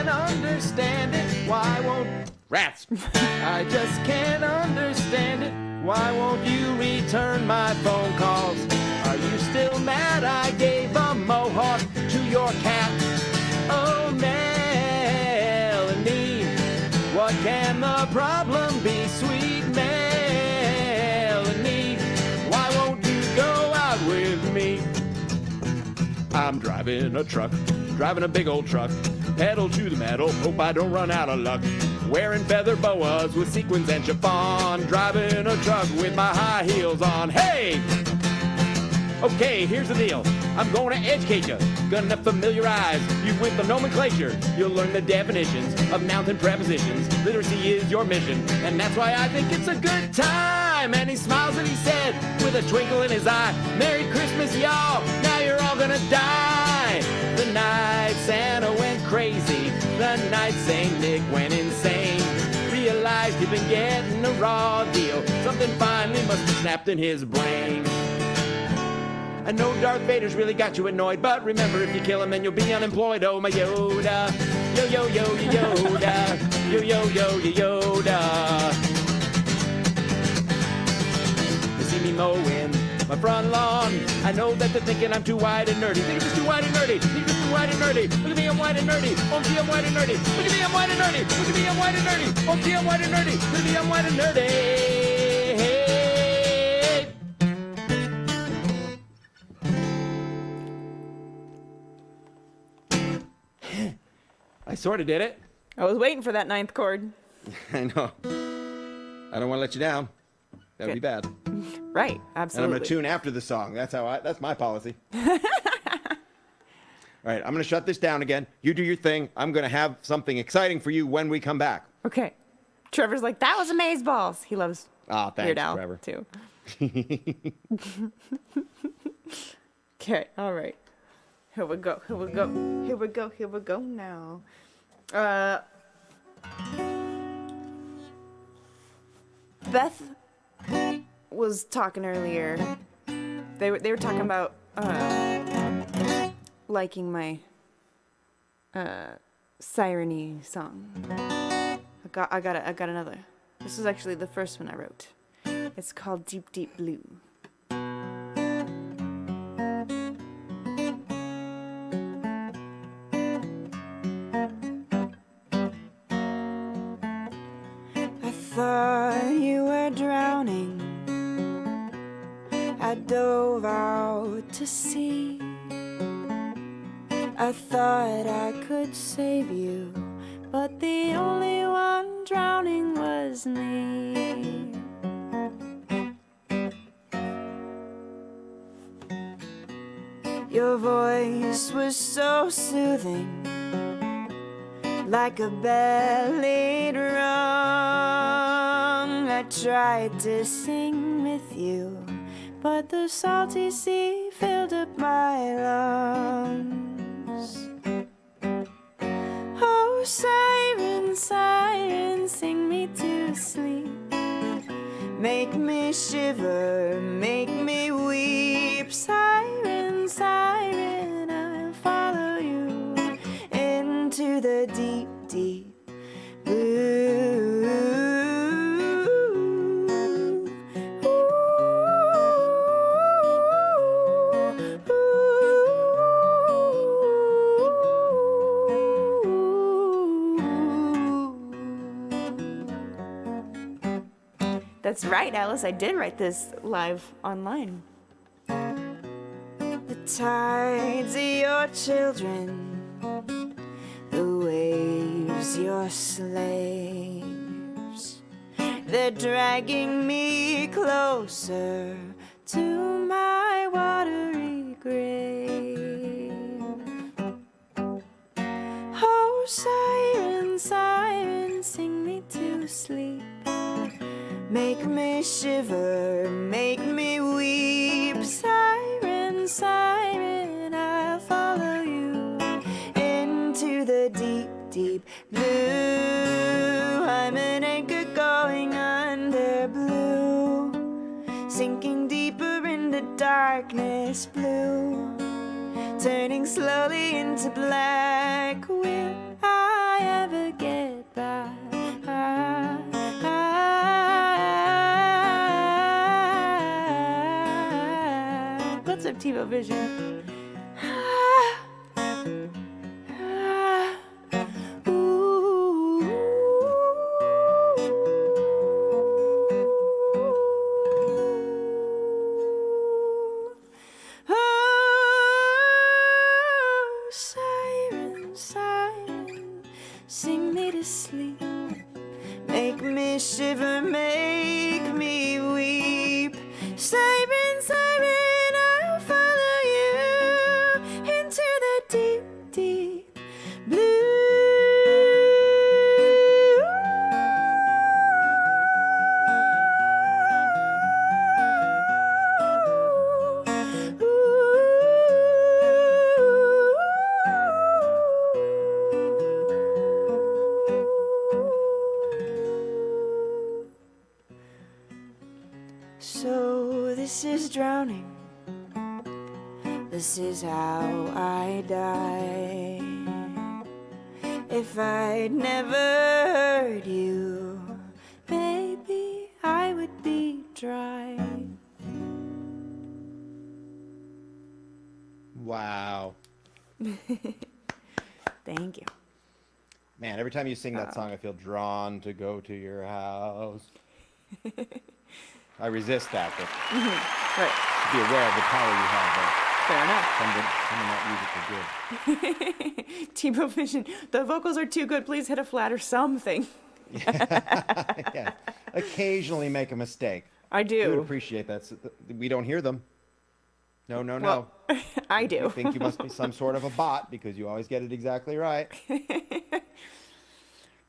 understand it. Why won't rats? I just can't understand it. Why won't you return my phone calls? Are you still mad I gave a mohawk to your cat? Oh, Melanie, what can the problem be, sweet Melanie? Why won't you go out with me? I'm driving a truck, driving a big old truck. Pedal to the metal, hope I don't run out of luck. wearing feather boas with sequins and chiffon, driving a truck with my high heels on. Hey! Okay, here's the deal. I'm going to educate you. Gonna familiarize you with the nomenclature. You'll learn the definitions of nouns and prepositions. Literacy is your mission, and that's why I think it's a good time. And he smiles and he said, with a twinkle in his eye, Merry Christmas, y'all. Now you're all gonna die. The night Santa went crazy. The night Saint Nick went insane. Realized he'd been getting a raw deal. Something finally must have snapped in his brain. I know Darth Vader's really got you annoyed, but remember, if you kill him, then you'll be unemployed. Oh, my Yoda. Yo, yo, yo, Yoda. Yo, yo, yo, Yoda. You see me mowing my front lawn. I know that they're thinking I'm too wide and nerdy. Think it's too wide and nerdy. Think it's too wide and nerdy. Look at me, I'm wide and nerdy. Oh, gee, I'm wide and nerdy. Look at me, I'm wide and nerdy. Look at me, I'm wide and nerdy. Oh, gee, I'm wide and nerdy. Look at me, I'm wide and nerdy. I sort of did it. I was waiting for that ninth chord. I know. I don't want to let you down. That would be bad. Right, absolutely. And I'm going to tune after the song. That's my policy. All right, I'm going to shut this down again. You do your thing. I'm going to have something exciting for you when we come back. Okay. Trevor's like, that was amazeballs. He loves Thanks, Weird Al, Trevor. too. Okay, all right. Here we go, here we go. Here we go, here we go now. Beth was talking earlier. They were talking about liking my siren-y song. I got another. This is actually the first one I wrote. It's called Deep Deep Blue. Thought you were drowning. I dove out to sea. I thought I could save you, but the only one drowning was me. Your voice was so soothing, like a ballad rung. I tried to sing with you, but the salty sea filled up my lungs. Oh, siren, siren, sing me to sleep. Make me shiver, make me weep. Siren, siren, I'll follow you into the deep, deep blue. That's right, Alice. I did write this live online. The tides are your children, the waves your slaves. They're dragging me closer to my watery grave. Oh, siren, siren, sing me to sleep. Make me shiver, make me weep. Siren, siren, I'll follow you into the deep, deep blue. I'm an anchor going under blue, sinking deeper into darkness blue, turning slowly into black. Will I ever get by? Let's have TiVo Vision. Siren, siren, sing me to sleep. make me shiver, make me weep. Siren, siren, I'll follow you into the deep, deep blue. So this is drowning. This is how I die. If I'd never heard you, maybe I would be dry. Wow. Thank you. Man, every time you sing that song, I feel drawn to go to your house. I resist that, but Right. be aware of the power you have Fair enough. there. Some music are good. Tebow Vision. The vocals are too good. Please hit a flat or something. Yeah. Occasionally make a mistake. I We would do. appreciate that. We don't hear them. No. Well, I do. I think you must be some sort of a bot because you always get it exactly right.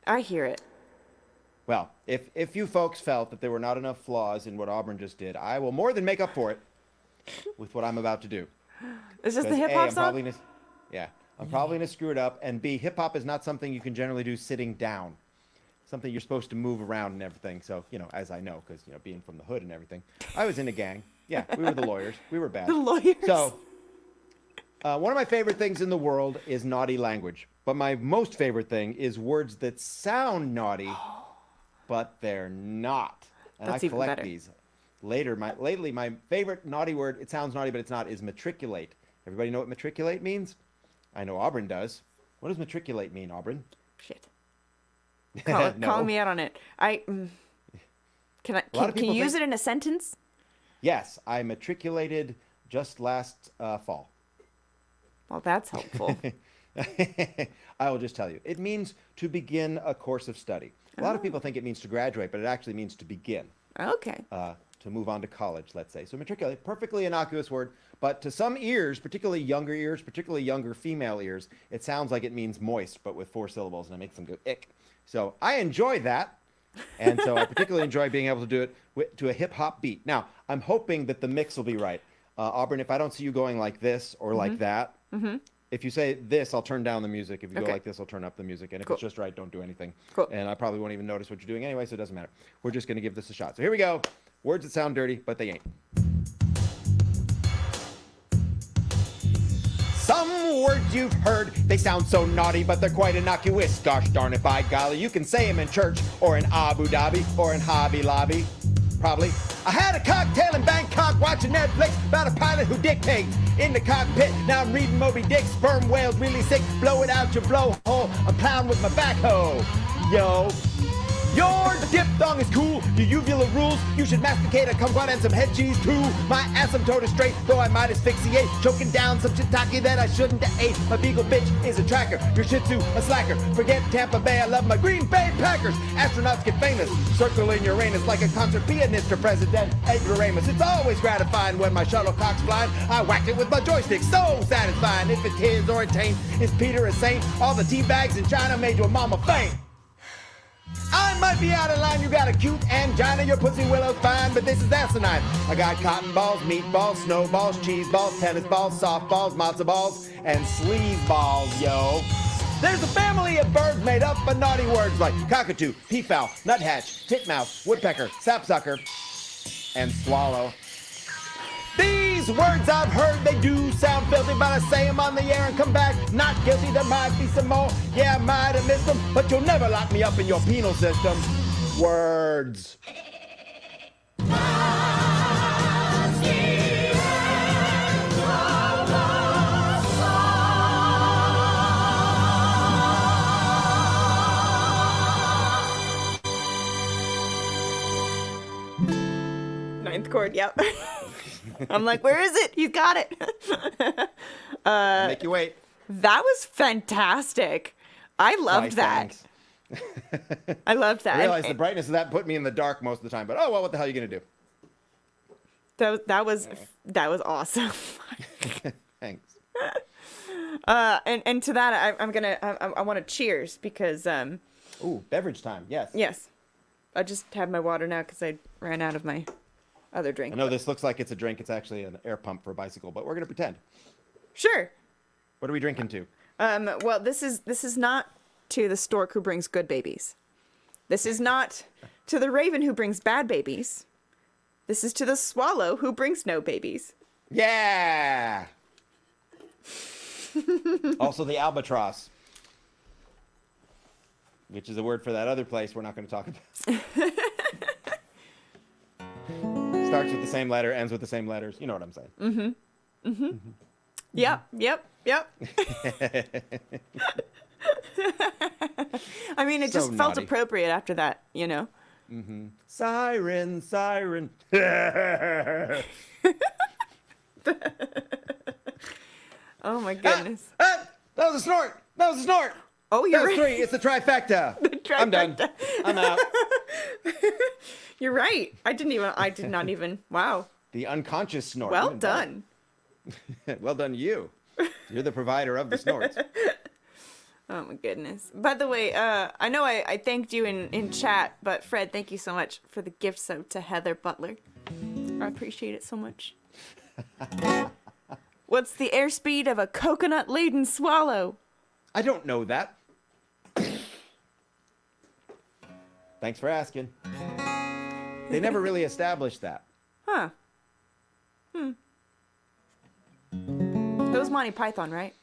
I hear it. Well, if you folks felt that there were not enough flaws in what Auburn just did, I will more than make up for it with what I'm about to do. Is this the Because hip A, hop I'm song? probably I'm probably gonna screw it up, and B, hip hop is not something you can generally do sitting down. Something you're supposed to move around and everything. So, as I know, because being from the hood and everything, I was in a gang. Yeah, we were the lawyers. We were bad. The lawyers. So, one of my favorite things in the world is naughty language, but my most favorite thing is words that sound naughty, but they're not. And That's I even collect better. these. Lately, my favorite naughty word, it sounds naughty, but it's not, is matriculate. Everybody know what matriculate means? I know Auburn does. What does matriculate mean, Auburn? Shit. No. Calling me out on it. Can lot of you people use think- it in a sentence? Yes, I matriculated just last fall. Well, that's helpful. I will just tell you. It means to begin a course of study. A lot of people think it means to graduate, but it actually means to begin, Okay. to move on to college, let's say. So matriculate, perfectly innocuous word, but to some ears, particularly younger female ears, it sounds like it means moist, but with 4 syllables, and it makes them go ick. So I enjoy that, and so I particularly enjoy being able to do it to a hip-hop beat. Now, I'm hoping that the mix will be right. Auburn, if I don't see you going like this or like that, if you say this, I'll turn down the music. If you go Okay. like this, I'll turn up the music. And if Cool. it's just right, don't do anything. Cool. And I probably won't even notice what you're doing anyway, so it doesn't matter. We're just going to give this a shot. So here we go. Words that sound dirty, but they ain't. Some words you've heard, they sound so naughty, but they're quite innocuous. Gosh darn it, by golly, you can say them in church or in Abu Dhabi or in Hobby Lobby. Probably. I had a cocktail in Bangkok watching Netflix about a pilot who dictates in the cockpit. Now I'm reading Moby Dick, sperm whales really sick. Blow it out your blowhole. I'm plowing with my backhoe. Yo. Your diphthong is cool, your uvula rules. You should masticate a kumquat and some head cheese too. My asymptote is straight, though I might asphyxiate. Choking down some shiitake that I shouldn't have ate. My beagle bitch is a tracker, your shih tzu a slacker. Forget Tampa Bay, I love my Green Bay Packers. Astronauts get famous, circling Uranus like a concert pianist or President Edgar Ramos. It's always gratifying when my shuttlecock's flying. I whack it with my joystick, so satisfying. If it's his or it ain't, is Peter a saint? All the tea bags in China made your mama faint. I might be out of line, you got a cute angina, your pussy willow's fine, but this is asinine. I got cotton balls, meatballs, snowballs, cheese balls, tennis balls, softballs, matzo balls, and sleaze balls, yo. There's a family of birds made up of naughty words like cockatoo, peafowl, nuthatch, titmouse, woodpecker, sapsucker, and swallow. These words I've heard, they do sound filthy, but I say them on the air and come back not guilty. There might be some more, yeah, I might have missed them, but you'll never lock me up in your penal system. Words. Ninth chord, yep. I'm like, where is it? He's got it. Make you wait. That was fantastic. I loved Why, that. thanks. I loved that. I realized the brightness of that put me in the dark most of the time, but oh well, what the hell are you gonna do? That was awesome. Thanks. And to that, I want to cheers because Ooh, beverage time. Yes. yes, I just have my water now because I ran out of my other drink. I know this looks like it's a drink. It's actually an air pump for a bicycle, but we're gonna pretend. Sure. What are we drinking to? Well, this is not to the stork who brings good babies. This is not to the raven who brings bad babies. This is to the swallow who brings no babies. Yeah. Also the albatross, which is a word for that other place we're not going to talk about. Starts with the same letter, ends with the same letters. You know what I'm saying. Yep. I mean, it So just felt naughty. appropriate after that, you know? Siren, siren. Oh my goodness. Ah, that was a snort. That was a snort. Oh, you're That was right. 3. It's the trifecta. I'm done. I'm out. You're right. I did not even. Wow. The unconscious snort. Well Even better. done. Well done, you. You're the provider of the snorts. Oh my goodness. By the way, I know I thanked you in chat, but Fred, thank you so much for the gift sub to Heather Butler. I appreciate it so much. What's the airspeed of a coconut-laden swallow? I don't know that. Thanks for asking. They never really established that. Huh. It was Monty Python, right?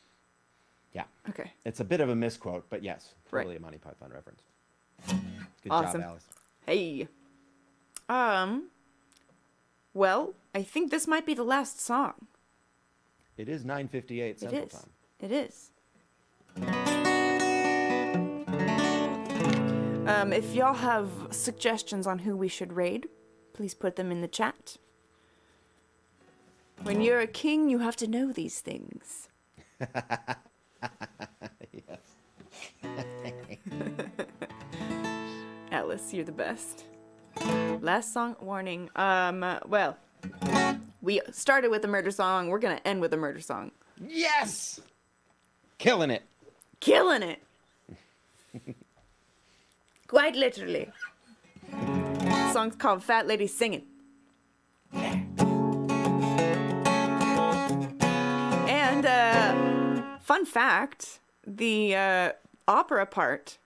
Yeah. Okay. It's a bit of a misquote, but yes, totally Right. a Monty Python reference. Good Awesome. job, Alice. Hey. Well, I think this might be the last song. It is 9:58 Central It is. Time. It is. If y'all have suggestions on who we should raid, please put them in the chat. When you're a king, you have to know these things. Yes. Alice, you're the best. Last song warning. Well, we started with a murder song. We're gonna end with a murder song. Yes! Killing it. Killing it. Quite literally. The song's called Fat Lady Singing. And fun fact, the opera part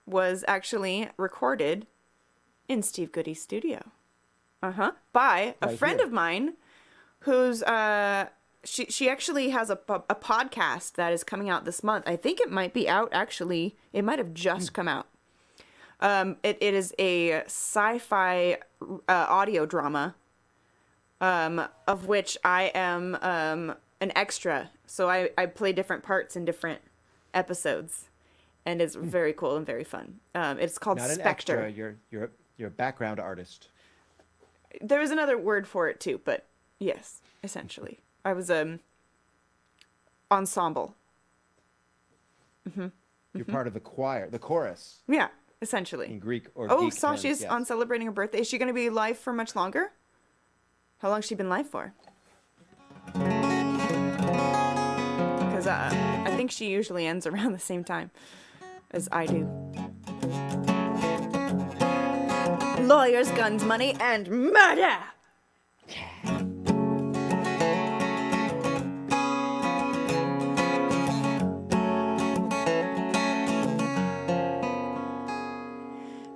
was actually recorded in Steve Goodie's studio. By a Right friend here. of mine who's she actually has a podcast that is coming out this month. I think it might be out actually. It might have just come out. It is a sci-fi audio drama of which I am an extra. So I play different parts in different episodes, and it's very cool and very fun. It's called Not an Spectre. extra. You're a background artist. There was another word for it too, but yes, essentially. I was ensemble. You're part of the choir, the chorus Yeah, essentially. in Greek or Oh, geek Sasha's terms, yes. on celebrating her birthday. Is she going to be live for much longer? How long has she been live for? Because I think she usually ends around the same time as I do. Lawyers, guns, money, and murder!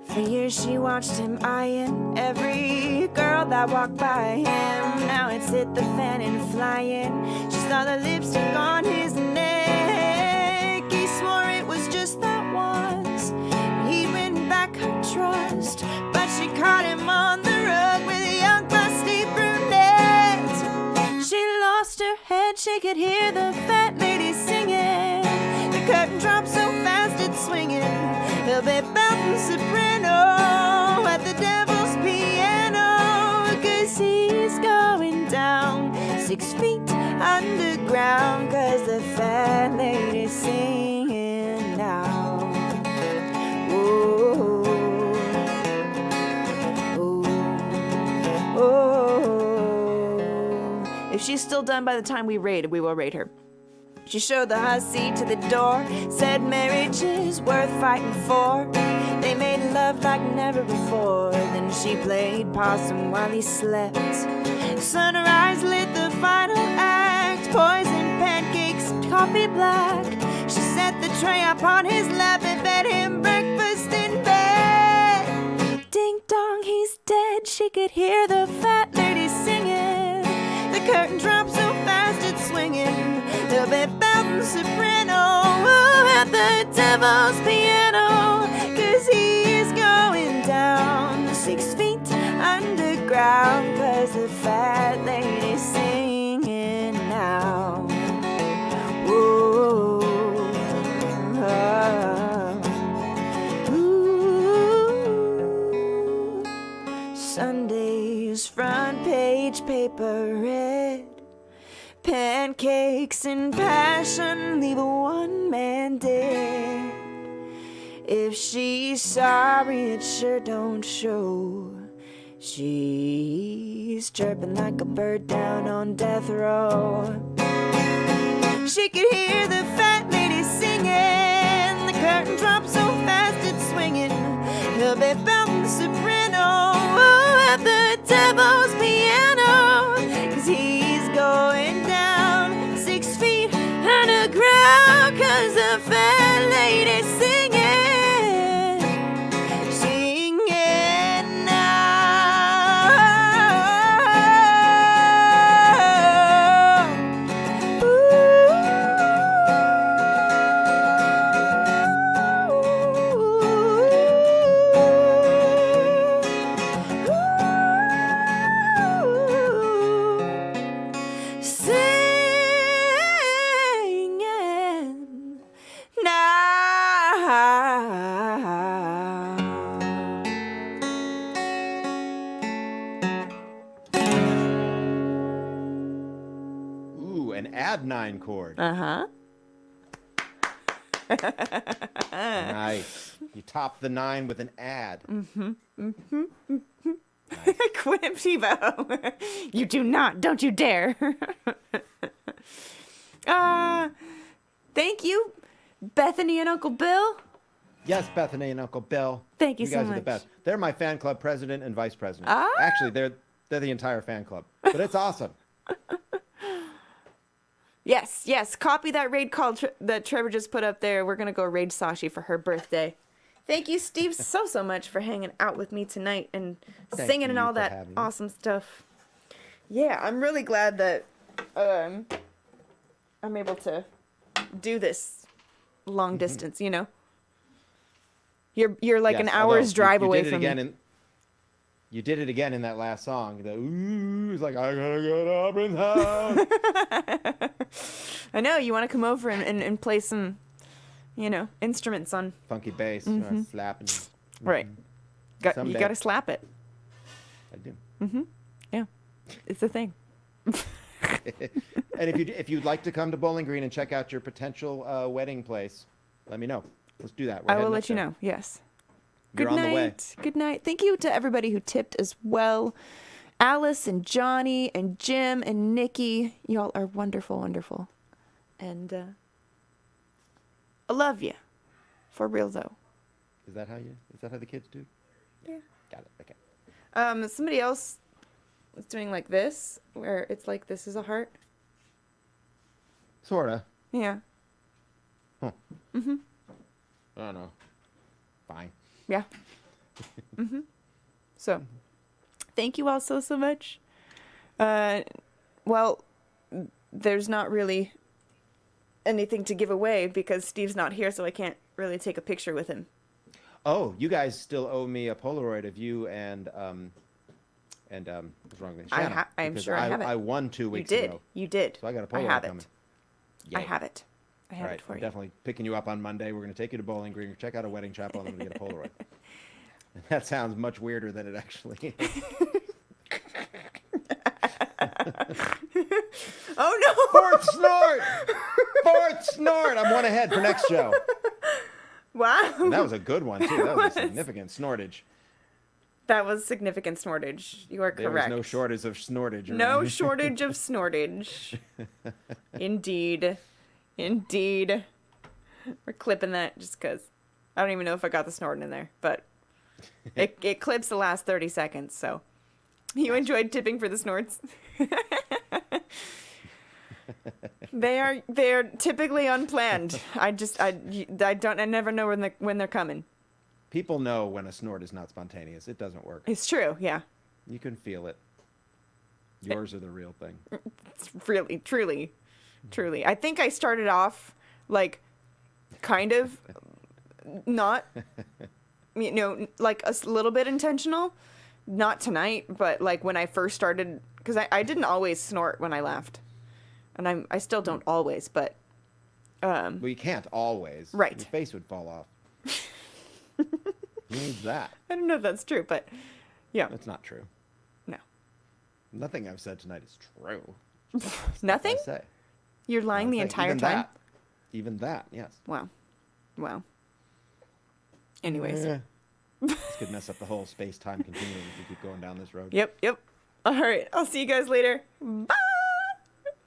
For years she watched him eyeing every girl that walked by him. Now it's hit the fan and flying. She saw the lipstick on his neck. He swore it was just that once. He'd win back her trust, but she caught him on the rug with a young busty brunette. She lost her head, she could hear the fat lady singing. The curtain dropped so fast it's swinging. He'll be bouncing soprano at the devil's piano, 'cause he's going down 6 feet underground, 'cause the fat lady's singing now. If she's still done by the time we raid, we will raid her. She showed the hussy to the door, said marriage is worth fighting for. They made love like never before. Then she played possum while he slept. Sunrise lit the final act. Poison pancakes, coffee black. She set the tray up on his lap and fed him breakfast in bed. Ding dong, he's dead. She could hear the fat lady singing. The curtain dropped so fast it's swinging. The bed bouncing soprano at the devil's piano. 'Cause he is going down 6 feet underground. 'Cause the fat lady's singing now. Whoa. Ooh. Sunday's front page paper red. Pancakes and passion leave a one man dead. If she's sorry, it sure don't show. She's chirping like a bird down on death row. She could hear the fat lady singing. The curtain drops so fast it's swinging. He'll be bouncing soprano at the devil's piano. 'Cause he's going down 6 feet underground. 'Cause the fat lady's singing. Singing now. Singing Ooh, an add 9 chord. Uh-huh. Nice. You top the 9 with an add. Quit, Shivo. You do not. Don't you dare. Thank you, Bethany and Uncle Bill. Yes, Bethany and Uncle Bill. Thank you you so guys are the much. best. They're my fan club president and vice president. Ah. Actually, they're the entire fan club. But it's awesome. Yes, yes. Copy that raid call that Trevor just put up there. We're going to go raid Sashi for her birthday. Thank you, Steve, so much for hanging out with me tonight and singing and you all for that having me. awesome stuff. Yeah, I'm really glad that I'm able to do this long distance, you know? You're like Yes, an although hour's drive you away did it from again me. You did it again in that last song. The ooh, it's like, I gotta get up in the house. I know, you want to come over and play some, you know, instruments on. Funky bass, slapping. Right. You Someday. got to slap it. I do. Yeah. It's a thing. And if you'd like to come to Bowling Green and check out your potential wedding place, let me know. Let's do that. We're I will heading let up you there. know. Yes. You're Good on the way. night. Good night. Thank you to everybody who tipped as well. Alice and Johnny and Jim and Nikki. Y'all are wonderful, wonderful. And I love you. For real though. Is that how the kids do? Yeah. Got it. Okay. Somebody else was doing like this, where it's like this is a heart. Sorta. Yeah. I don't know. Fine. Yeah. So, thank you all so much. Well, there's not really anything to give away because Steve's not here, so I can't really take a picture with him. Oh, you guys still owe me a Polaroid of you and what's wrong with it? Shanna, I'm because sure I have it. I won 2 You weeks did. ago. You did. So I got a I Polaroid have coming. it. I Yay. have it. I have All right, it for I'm you. definitely picking you up on Monday. We're going to take you to Bowling Green, check out a wedding chapel, and I'm going to get a Polaroid. That sounds much weirder than it actually is. Oh no! Fourth snort! Fourth snort! I'm one ahead for next show. Wow. And that was a good one, too. That was a significant snortage. That was significant snortage. You are There was correct. no shortage of snortage. No shortage of snortage. Indeed. Indeed. We're clipping that just because. I don't even know if I got the snorting in there, but it clips the last 30 seconds, so. You enjoyed tipping for the snorts? They're typically unplanned. I never know when they're coming. People know when a snort is not spontaneous. It doesn't work. It's true, yeah. You can feel it. Yours are the real thing. It's really, truly. I think I started off like kind of not, like a little bit intentional. Not tonight, but like when I first started, because I didn't always snort when I laughed, and I still don't always, but Well, you can't always. Right. Your face would fall off. Who needs that? I don't know if that's true, but yeah, That's not true. no, Nothing I've said tonight is true. nothing. I say. You're lying the I say entire even time. That. Even that, yes. Wow. Anyways, This could mess up the whole space-time continuum if we keep going down this road. yep. All right, I'll see you guys later. Bye.